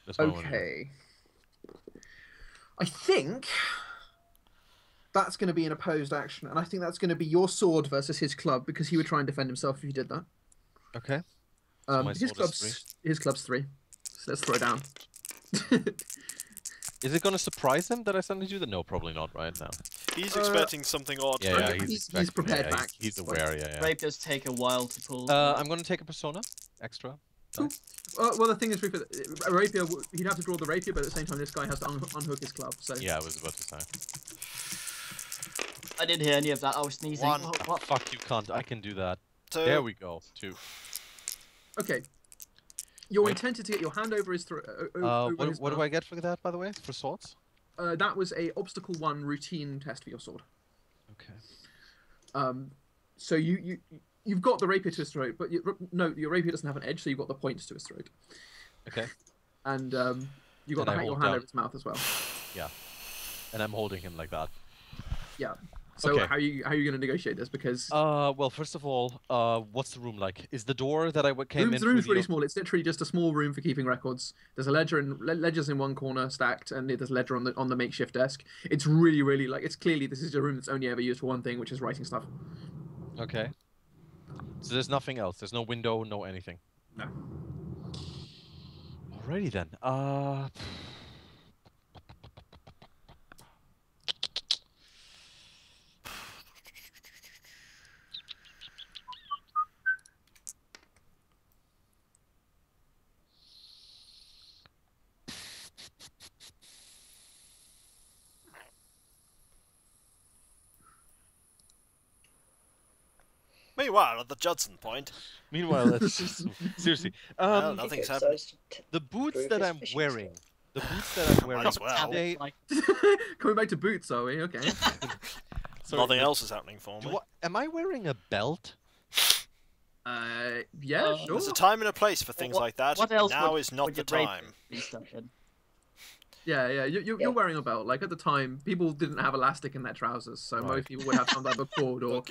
That's what I want to do. Okay. I think that's going to be an opposed action, and I think that's going to be your sword versus his club because he would try and defend himself if you did that. Okay. So my sword is 3. His club's 3. So let's throw it down. Is it going to surprise him that I suddenly do that? No, probably not right now. He's expecting something odd. Yeah, he's expecting, prepared back. He's aware, yeah. Rape does take a while to pull. I'm going to take a persona extra. Cool. Well, the thing is, a rapier, he'd have to draw the rapier, but at the same time, this guy has to unhook his club. So Yeah, I was about to say. I didn't hear any of that. I was sneezing. 1. What? Fuck, you can't. I can do that. 2. There we go. 2. Okay. Your intent is to get your hand over his throat. What do I get for that, by the way? For swords? That was a obstacle 1 routine test for your sword. Okay. So you've got the rapier to his throat, but your rapier doesn't have an edge, so you've got the points to his throat. Okay. And you've got your hand over his mouth as well. Yeah. And I'm holding him like that. Yeah. So Okay. how are you going to negotiate this? Because well, first of all, what's the room like? Is the door that I came in? the room's really small. It's literally just a small room for keeping records. There's a ledgers in one corner stacked, and there's a ledger on the makeshift desk. It's really, really like it's clearly this is a room that's only ever used for one thing, which is writing stuff. Okay. So there's nothing else. There's no window, no anything. No. Alrighty then. Meanwhile, at the Judson point, Meanwhile, that's just seriously. well, nothing's happening. The boots that I'm wearing. The boots that I'm wearing. Might as well. They, Coming back to boots, are we? Okay. sorry, Nothing else is happening for me. am I wearing a belt? Yeah, sure. There's a time and a place for things like that. What else Now would- is not would the your rape time. be stuck in? Yeah. You're wearing a belt. Like at the time, people didn't have elastic in their trousers, so most people would have some type of cord or.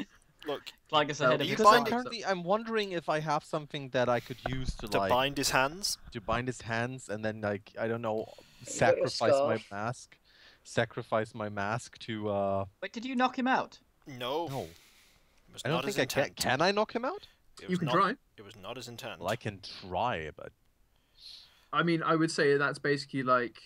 Look, Like it's ahead of you his Because find time. I'm wondering if I have something that I could use to like bind his hands. to bind his hands and then like I don't know You got your sacrifice my mask to Wait, did you knock him out? No. no. It was I not don't his think I can. intent. Can I knock him out? It You was can not- try. It was not his intent. Well, I can try, but I mean, I would say that's basically like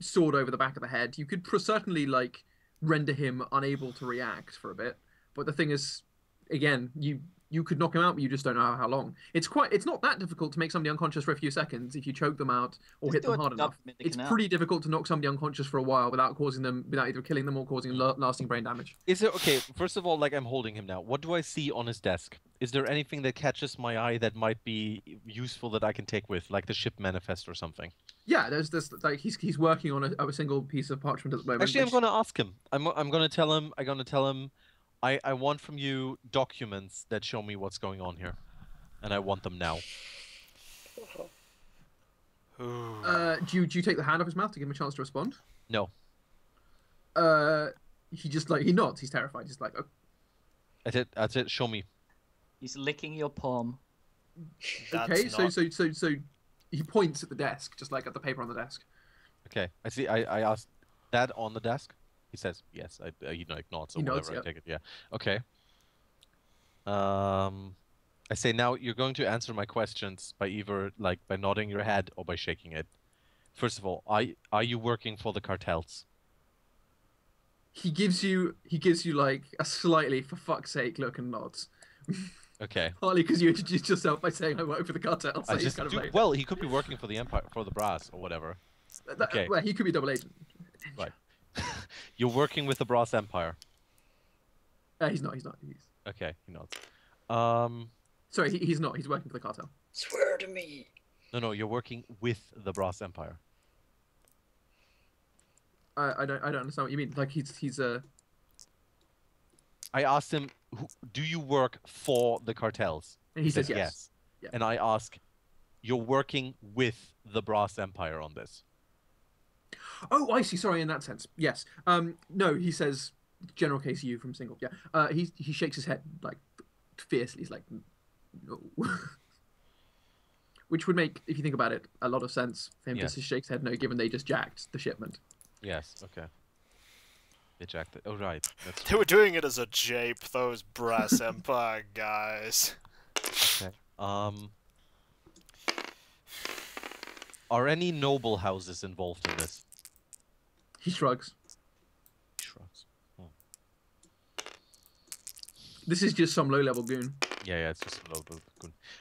sword over the back of the head. You could certainly like render him unable to react for a bit, but the thing is, again, you could knock him out, but you just don't know how long. It's not that difficult to make somebody unconscious for a few seconds if you choke them out or Just hit do them a hard dub enough. in the It's canal. pretty difficult to knock somebody unconscious for a while without either killing them or causing lasting brain damage. is it okay? First of all, like I'm holding him now. What do I see on his desk? Is there anything that catches my eye that might be useful that I can take with, like the ship manifest or something? Yeah, there's this like he's working on a single piece of parchment at the moment. Actually, I'm which- gonna ask him. I'm gonna tell him. I'm gonna tell him. I want from you documents that show me what's going on here, and I want them now. Ooh. do you take the hand off his mouth to give him a chance to respond? No. He just like he nods. He's terrified. He's like, oh. That's it. That's it. Show me. He's licking your palm. That's Okay, not- so he points at the desk, just like at the paper on the desk. Okay. I see. I asked that on the desk. He says yes. He like nods or He nods, whatever. yeah. I take it. Yeah. Okay. I say now you're going to answer my questions by either like by nodding your head or by shaking it. First of all, are you working for the cartels? He gives you like a slightly for fuck's sake look and nods. Okay. Partly because you introduced yourself by saying I work for the cartel. So I he's just kind of do, like, well, he could be working for the Empire, for the brass or whatever. okay. Well, he could be double agent. Right. You're working with the brass empire. He's not. He's Okay, he nods. sorry. He's not. He's working for the cartel. Swear to me. No, you're working with the brass empire. I don't understand what you mean. Like he's a. I asked him, do you work for the cartels? And he says yes. Yeah. And I ask, you're working with the brass empire on this? Oh, I see. Sorry, in that sense. Yes. No, he says General KCU from Single. Yeah. He shakes his head like fiercely. He's like, no. Which would make, if you think about it, a lot of sense for him Yes. to shake his head no, given they just jacked the shipment. Yes. Okay. They jacked it. Oh right. That's They were doing it as a jape, those Brass Empire guys. okay. Are any noble houses involved in this? He shrugs. Shrugs. This is just some low-level goon. Yeah, it's just a low good.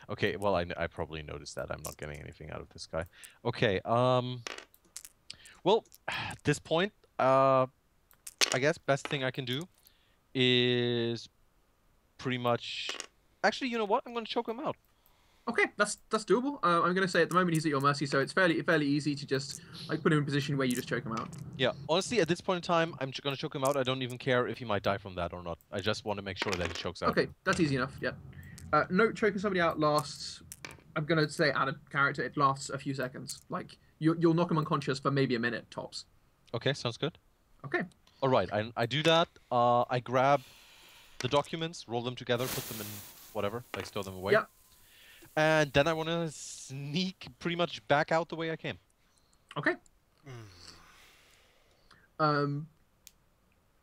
Okay, well, I probably noticed that. I'm not getting anything out of this guy. Okay, well, at this point, I guess best thing I can do is pretty much... Actually, you know what? I'm going to choke him out. Okay, that's doable. I'm gonna say at the moment he's at your mercy, so it's fairly easy to just like put him in a position where you just choke him out. Yeah, honestly, at this point in time, I'm going to choke him out. I don't even care if he might die from that or not. I just want to make sure that he chokes out. Okay, that's easy enough. Yeah. Note choking somebody out lasts. I'm gonna say out of character, it lasts a few seconds. Like you'll knock him unconscious for maybe a minute tops. Okay, sounds good. Okay. All right, I do that. I grab the documents, roll them together, put them in whatever, like store them away. Yeah. And then I want to sneak pretty much back out the way I came. Okay.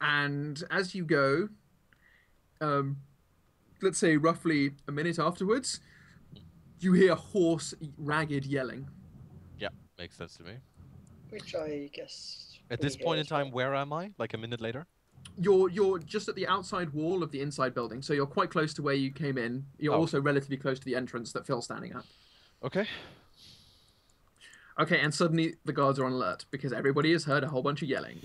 And as you go, let's say roughly a minute afterwards, you hear hoarse, ragged yelling. Yeah, makes sense to me. Which I guess. At we this hear point in as well. time, where am I? Like a minute later? You're just at the outside wall of the inside building, so you're quite close to where you came in. You're Oh. also relatively close to the entrance that Phil's standing at. Okay. Okay, and suddenly the guards are on alert because everybody has heard a whole bunch of yelling.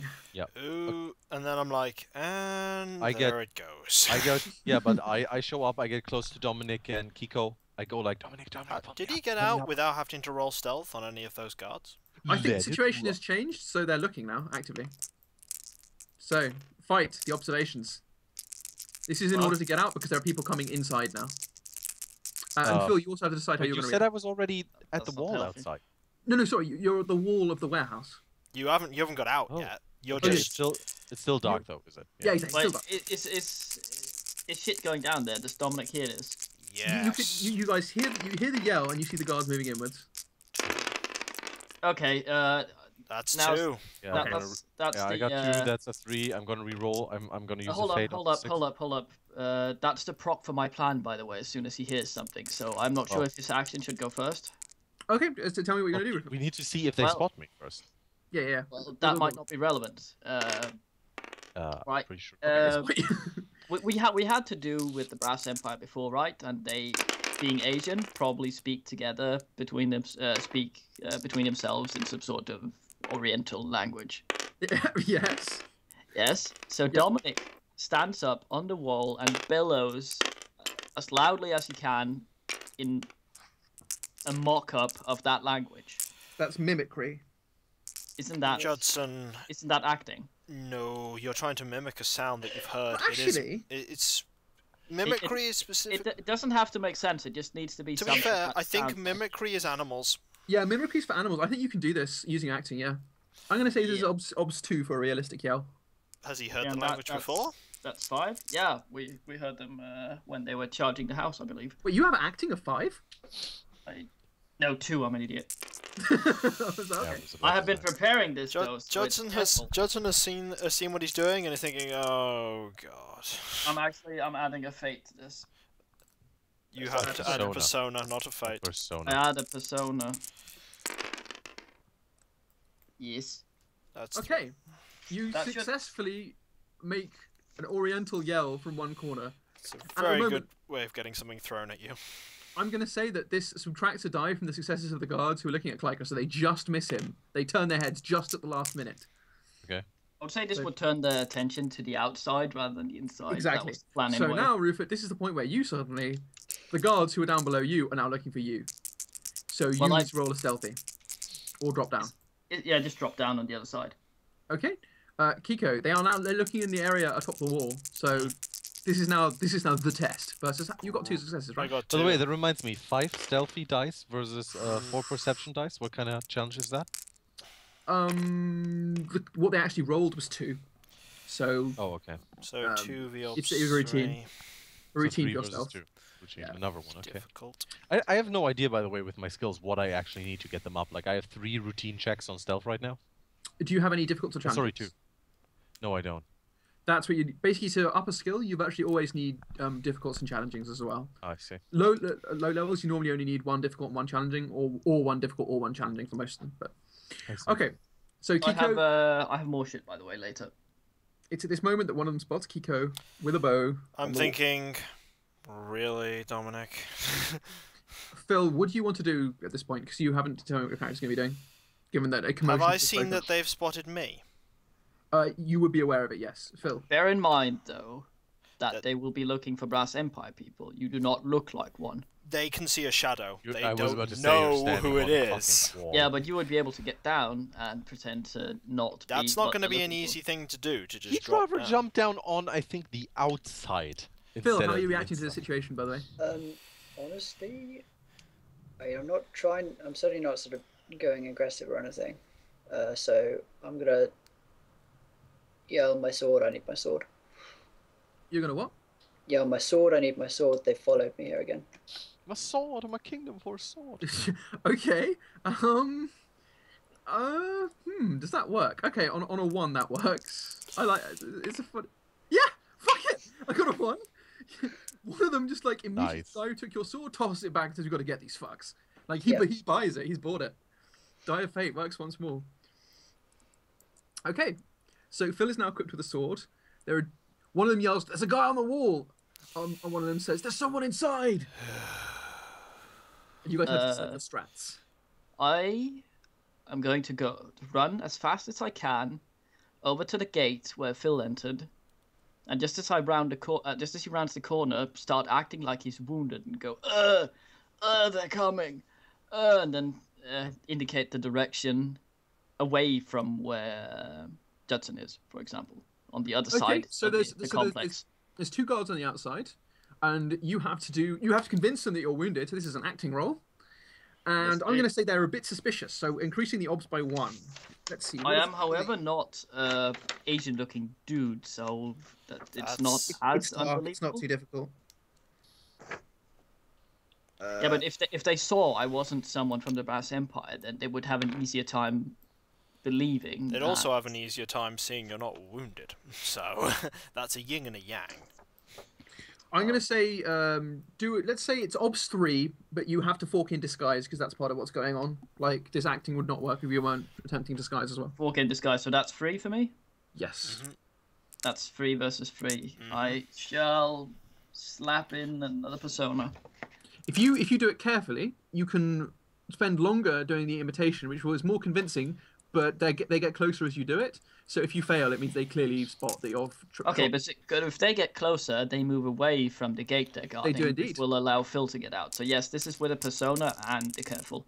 Ooh, and then I'm like, and I there it goes. I go, yeah, but I show up, I get close to Dominic and Kiko. I go like, Dominic, pull Did me he up, get pull me out up." without having to roll stealth on any of those guards? I think the Let it situation roll. has changed, so they're looking now, actively. So, fight the observations. This is in Well- order to get out because there are people coming inside now. And Uh, Phil, you also have to decide how But you're you going to said react. I was already at the That's not wall healthy. outside. No, sorry, you're at the wall of the warehouse. You haven't got out Oh. yet. You're Okay. It's just still dark though, is it? Yeah, exactly. Wait, Still up. is shit going down there? Does Dominic hear this? yes. You guys hear the yell and you see the guards moving inwards. Okay, That's now- two. Yeah, that, I'm gonna that's yeah, the. I got two. That's a 3. I'm gonna re-roll. I'm gonna use Hold a up, fate. hold on up, 6. hold up. That's the proc for my plan, by the way. As soon as he hears something, so I'm not sure Oh. if this action should go first. Okay, so tell me what you're going to do with it. We need to see if they Well- spot me first. Yeah. Well, that might not be relevant. Right, Pretty sure. uh, we had to do with the Brass Empire before, right? And they, being Asian, probably speak together between them, between themselves in some sort of Oriental language. Yes. Yes. So Dominic stands up on the wall and bellows as loudly as he can in a mock-up of that language. That's mimicry. Isn't that Judson, acting? no, you're trying to mimic a sound that you've heard. Well, actually- It's mimicry is specific. It doesn't have to make sense. It just needs to be. To be something fair, that I think sounds- mimicry is animals. Yeah, mimicry's for animals. I think you can do this using acting, yeah. I'm going to say this is Yeah. obs 2 for a realistic yell. Has he heard Yeah, the that- language that's- before? That's 5. Yeah, we heard them when they were charging the house, I believe. Wait, you have acting of 5? No, 2. I'm an idiot. Okay. I have been preparing this though. So it's Judson careful. has seen what he's doing and is thinking, oh god. I'm adding a fate to this. You have to add a Persona. persona, not a fate. Persona. I add a persona. Yes. That's Okay. You That should- successfully make an oriental yell from one corner. It's a the very moment- good way of getting something thrown at you. I'm going to say that this subtracts a die from the successes of the guards who are looking at Klyka, so they just miss him. They turn their heads just at the last minute. I would say this So- would turn their attention to the outside rather than the inside. Exactly. That was the plan So anyway. now, Rufus, this is the point where you suddenly, the guards who are down below you are now looking for you. So you Well, need to roll a stealthy. Or drop down. Yeah, just drop down on the other side. Okay. Kiko, they're looking in the area atop the wall. So this is now the test. Versus you got 2 successes, I right? got By the two. way, that reminds me, 5 stealthy dice versus 4 perception dice. What kind of challenge is that? What they actually rolled was 2. So Oh, okay. So 2 ops. it's a routine. 3. A routine So 3 for versus yourself. 2. Routine. Yeah. Another one. Okay. Difficult. I have no idea, by the way, with my skills, what I actually need to get them up. Like, I have 3 routine checks on stealth right now. Do you have any difficult or Oh, challenges? sorry, 2. No, I don't. That's what you basically to up a skill. You actually always need difficults and challengings as well. Oh, I see. Low levels, you normally only need 1 difficult and 1 challenging, or 1 difficult or 1 challenging for most of them. But I see. okay, so Kiko, I have more shit, by the way, later. it's at this moment that one of them spots Kiko with a bow. I'm thinking, really, Dominic? Phil, what do you want to do at this point? Because you haven't determined what your character's going to be doing, given that a commotion. Have I took seen place. that they've spotted me? You would be aware of it, yes, Phil. Bear in mind, though, that That- they will be looking for Brass Empire people. You do not look like one. They can see a shadow. They I was about to don't say you're know standing who it on the is. fucking wall. Yeah, but you would be able to get down and pretend to not That's be not what going to they're be an looking for. easy thing to do, to just He'd drop rather down. jump down on, I think, the outside. Phil, instead how are of you the reacting to the inside. situation, by the way? Honestly, I'm not trying. I'm certainly not sort of going aggressive or anything. So I'm gonna yell my sword. I need my sword. You're gonna what? Yell my sword. I need my sword. They followed me here again. My sword, my kingdom for a sword. Okay. Does that work? Okay, on a 1 that works. I like it's a fun. Yeah, fuck it. I got a 1. One of them just like immediately Nice. took your sword, tossed it back, and says, "We've got to get these fucks." Like he buys it. He's bought it. Die of Fate works once more. Okay, so Phil is now equipped with a sword. One of them yells, "There's a guy on the wall!" And one of them says, "There's someone inside!" And you guys have to set the strats. I am going to run as fast as I can over to the gate where Phil entered, and just as just as he rounds the corner, start acting like he's wounded and go, they're coming, and then indicate the direction away from where Judson is, for example, on the other side so of the complex. There's 2 guards on the outside, and you have to convince them that you're wounded. So this is an acting roll, and Yes, I'm going to say they're a bit suspicious. So increasing the odds by 1. Let's see. I am, however, not Asian-looking dude, so that it's not as unbelievable. It's not too difficult. Yeah, but if they saw I wasn't someone from the Brass Empire, then they would have an easier time believing. They'd that. also have an easier time seeing you're not wounded. So that's a yin and a yang. I'm going to say let's say it's obs 3, but you have to fork in disguise because that's part of what's going on. Like this acting would not work if you weren't attempting disguise as well. Walk in disguise, so that's 3 for me. Yes. That's 3 versus 3. I shall slap in another persona. If you do it carefully, you can spend longer doing the imitation, which was more convincing. But they get closer as you do it. So if you fail, it means they clearly spot that you're. Okay, but if they get closer, they move away from the gate they're guarding. They do indeed. Which will allow Phil to get out. So yes, this is with a persona, and be careful.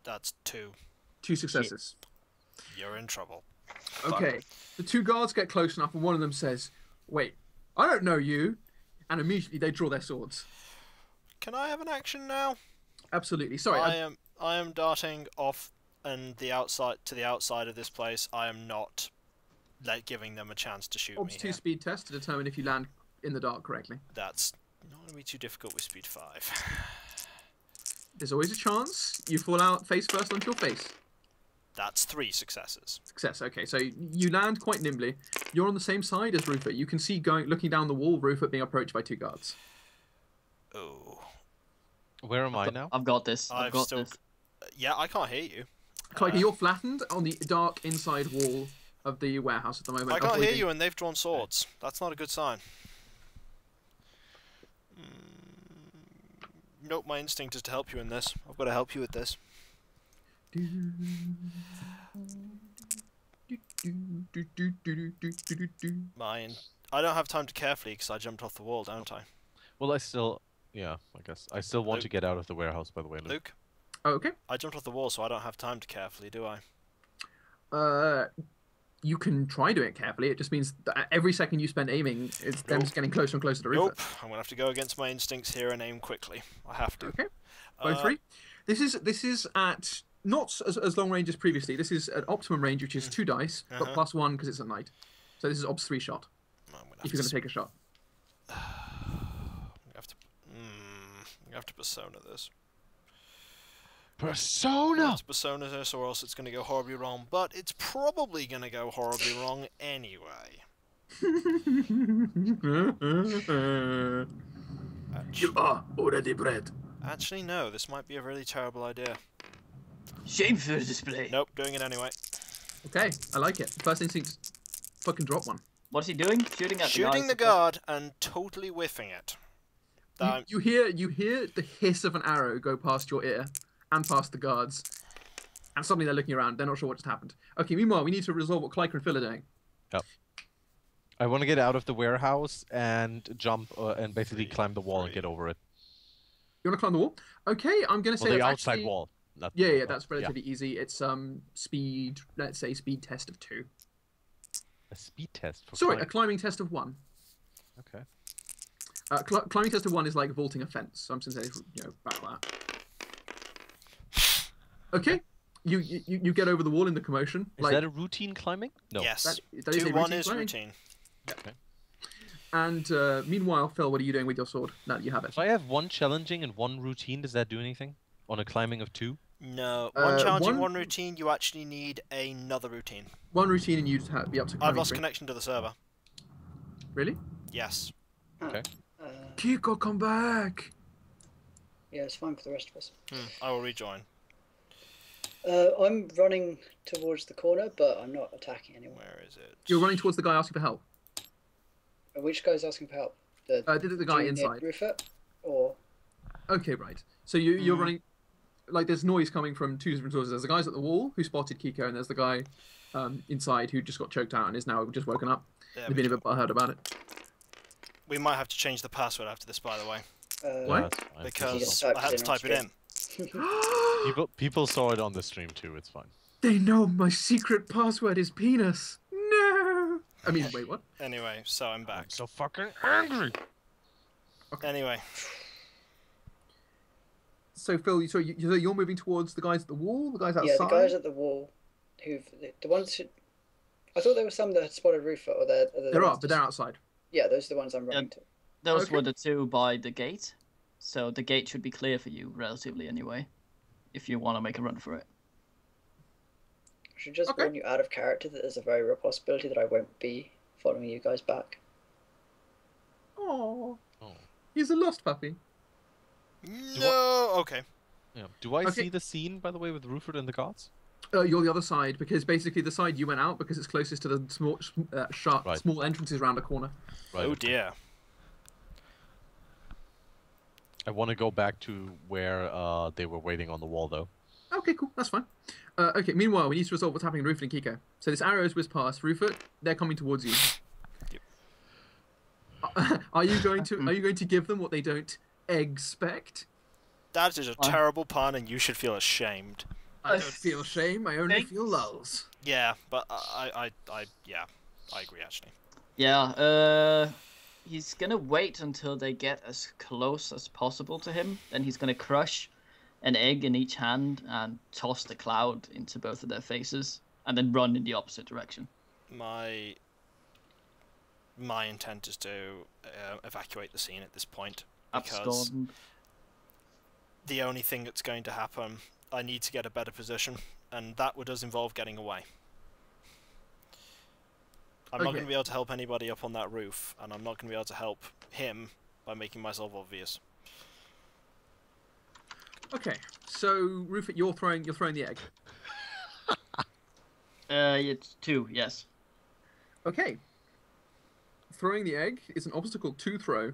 That's 2. 2 successes. You're in trouble. Okay, the 2 guards get close enough, and one of them says, "Wait, I don't know you," and immediately they draw their swords. Can I have an action now? Absolutely. Sorry. I am darting off and the outside of this place. I am not giving them a chance to shoot Obs me 2 here. speed test to determine if you land in the dark correctly. That's not going to be too difficult with speed 5. There's always a chance you fall out face first onto your face. That's 3 successes. Success. Okay, so you land quite nimbly. You're on the same side as Rupert. You can see looking down the wall, Rupert being approached by 2 guards. Oh. Where am I now? I've got this. I've got still. this. Yeah, I can't hear you. Klyka, you're flattened on the dark inside wall of the warehouse at the moment. I can't hear avoiding- you, and they've drawn swords. That's not a good sign. Nope, my instinct is to help you in this. I've got to help you with this. I don't have time to carefully because I jumped off the wall, don't I? Well, I guess. I still want to get out of the warehouse, by the way, Luke. Luke? Oh, okay. I jumped off the wall, so I don't have time to carefully, do I? You can try doing it carefully. It just means that every second you spend aiming, it's them just getting closer and closer to Rupert. Nope. I'm going to have to go against my instincts here and aim quickly. I have to. Okay. Both 3. This is at not as long range as previously. This is an optimum range, which is 2 dice, but Uh-huh. +1 because it's at night. So this is Obs 3 shot. I'm gonna If you're going to take a shot. You have to persona this. Persona. Let's persona this, or else it's going to go horribly wrong. But it's probably going to go horribly wrong anyway. You are already bred. Actually, no. This might be a really terrible idea. Shameful display. Nope, doing it anyway. Okay, I like it. First instinct, fucking drop one. What's he doing? Shooting at Shooting the the guard and totally whiffing it. You hear the hiss of an arrow go past your ear and past the guards, and suddenly they're looking around. They're not sure what just happened. Okay, meanwhile, we need to resolve what Klyka and Phil are doing. Yep. I want to get out of the warehouse and jump and basically climb the wall and get over it. You want to climb the wall? Okay, I'm going to say Well, the that's outside actually... wall. Not Yeah, that's relatively easy. It's speed. Let's say speed test of 2. A speed test for Sorry, climbing. a climbing test of 1. Okay. Climbing test of 1 is like vaulting a fence. So I'm just going to say, back that. Okay, you get over the wall in the commotion. Is that a routine climbing? No. Yes. that is a 2-1 routine is climbing. routine. Okay. And meanwhile, Phil, what are you doing with your sword now that you have it? If I have 1 challenging and 1 routine, does that do anything? On a climbing of 2? No. One challenging, one- 1 routine, you actually need another routine. 1 routine and you'd be up to I've climbing lost 3. connection to the server. Really? Yes. Okay. Kiko, come back! Yeah, it's fine for the rest of us. I will rejoin. I'm running towards the corner, but I'm not attacking anyone. Where is it? You're running towards the guy asking for help. Which guy's asking for help? The The guy junior inside. roofer? Or... Okay, right. So you're running... Like, there's noise coming from 2 different sources. There's the guys at the wall who spotted Kiko, and there's the guy inside who just got choked out and is now just woken up. There They've we been a go. bit butthurt about it. We might have to change the password after this, by the way, Why? That's fine. because typed I had it to in type it on in. People saw it on the stream too. It's fine. They know my secret password is penis. No! I mean, wait, what? Anyway, so I'm back. So fucking angry. Anyway, So, Phil, so you're moving towards the guys at the wall? The guys outside? Yeah, the guys at the wall, the ones who... I thought there were some that had spotted roofer, or they're the There are, ones but they're outside. Yeah, those are the ones I'm running to. Those Okay. were the 2 by the gate. So the gate should be clear for you, relatively anyway, if you want to make a run for it. I should just Okay. warn you out of character that there's a very real possibility that I won't be following you guys back. Oh, Oh. he's a lost puppy. no. Okay. Yeah. Do I Okay. see the scene, by the way, with Ruford and the gods? You're the other side, because basically the side you went out because it's closest to the small, Right. small entrances around a corner. Right. Oh okay. dear. I want to go back to where they were waiting on the wall, though. Okay, cool, that's fine. Okay, meanwhile, we need to resolve what's happening to Rufus and Kiko. So this arrow has whizzed past. Rufus, they're coming towards you. Are you going to give them what they don't expect? That is a terrible pun, and you should feel ashamed. I don't feel shame, I only Thanks. feel lulls. Yeah, but I agree actually. Yeah, he's gonna wait until they get as close as possible to him. Then he's gonna crush an egg in each hand and toss the cloud into both of their faces, and then run in the opposite direction. My intent is to evacuate the scene at this point, because Abscond. the only thing that's going to happen, I need to get a better position, and that does involve getting away. I'm not Okay. going to be able to help anybody up on that roof, and I'm not going to be able to help him by making myself obvious. Okay, so Rufus, you're throwing the egg. It's 2, yes. Okay. Throwing the egg is an obstacle to throw.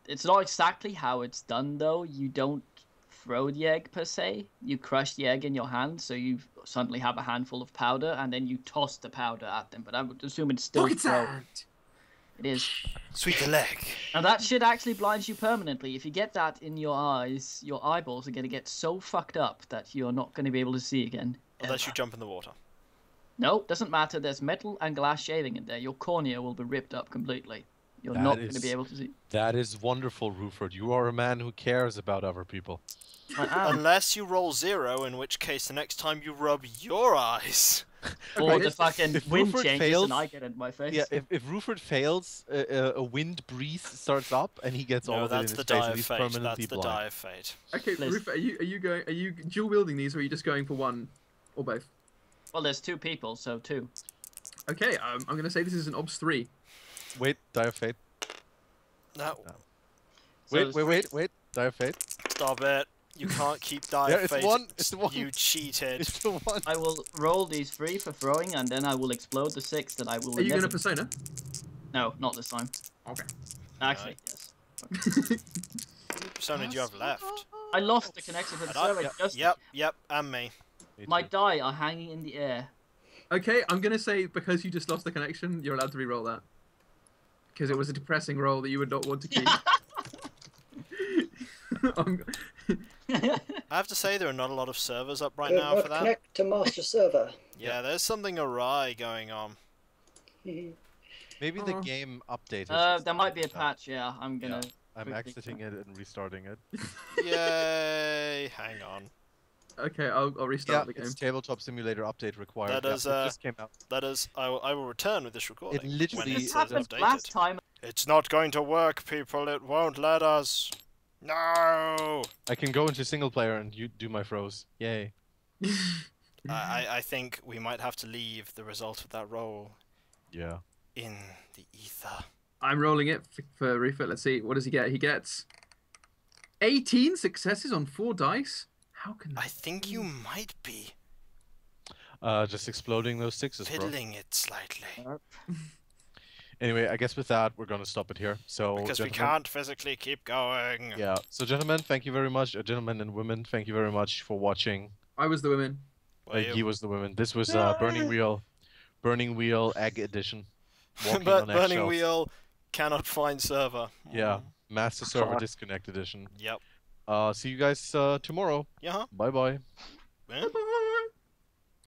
It's not exactly how it's done, though. You don't throw the egg, per se. You crush the egg in your hand, so you suddenly have a handful of powder, and then you toss the powder at them. But I would assume it's still Rocket throw. sand! It is. Sweep the leg. And that shit actually blinds you permanently. If you get that in your eyes, your eyeballs are going to get so fucked up that you're not going to be able to see again. Unless you jump in the water. No, doesn't matter. There's metal and glass shaving in there. Your cornea will be ripped up completely. You're That not going to is- be able to see. That is wonderful, Ruford. You are a man who cares about other people. I am. Unless you roll 0, in which case the next time you rub your eyes. Or Okay, the fucking if wind Rupert changes fails- and I get in my face. Yeah, if Ruford fails, a wind breeze starts up and he gets all No, of it in that's his the face die and of he's fate. permanently That's the blind. die of fate. Okay, Please. Rufus, are you dual wielding these, or are you just going for one, or both? Well, there's 2 people, so 2. Okay, I'm gonna say this is an obs 3. Wait, die of fate. No, So Wait, die of fate. stop it. You can't keep die Yeah, of it's fate. one, it's the one. You cheated. It's the one. I will roll these 3 for throwing, and then I will explode the 6 that I will. Are you gonna never- persona? No, not this time. Okay. Actually, yes. Persona do you have left? I lost the connection to the server. Just Yep, and me. Me my too. die are hanging in the air. Okay, I'm gonna say because you just lost the connection, you're allowed to re-roll that. Because it was a depressing roll that you would not want to keep. I'm- I have to say there are not a lot of servers up right Could now not for that. connect to master server. Yeah, there's something awry going on. Maybe the game updated. There might be a patch. Yeah, I'm gonna. I'm quickly exiting it and restarting it. Yay! Hang on. okay, I'll restart the game. it's Tabletop Simulator update required. That is, it just came out. That is, I will return with this recording. It literally- when This it says happened updated. last time. It's not going to work, people. It won't let us. No. I can go into single player and you do my froze. Yay. I think we might have to leave the result of that roll Yeah. in the ether. I'm rolling it for Rufus. Let's see, what does he get? He gets 18 successes on 4 dice. How can I that think you might be Just exploding those sixes, bro. fiddling it slightly. Anyway, I guess with that, we're gonna stop it here. So, Because we gentlemen- can't physically keep going. Yeah. So, gentlemen, thank you very much. Gentlemen and women, thank you very much for watching. I was the women. Were you? He was the women. This was Burning Wheel Egg Edition. Walking But on Burning eggshells. Wheel cannot find server. Yeah. Master Server Fuck. Disconnect Edition. Yep. See you guys tomorrow. Yeah. Bye bye.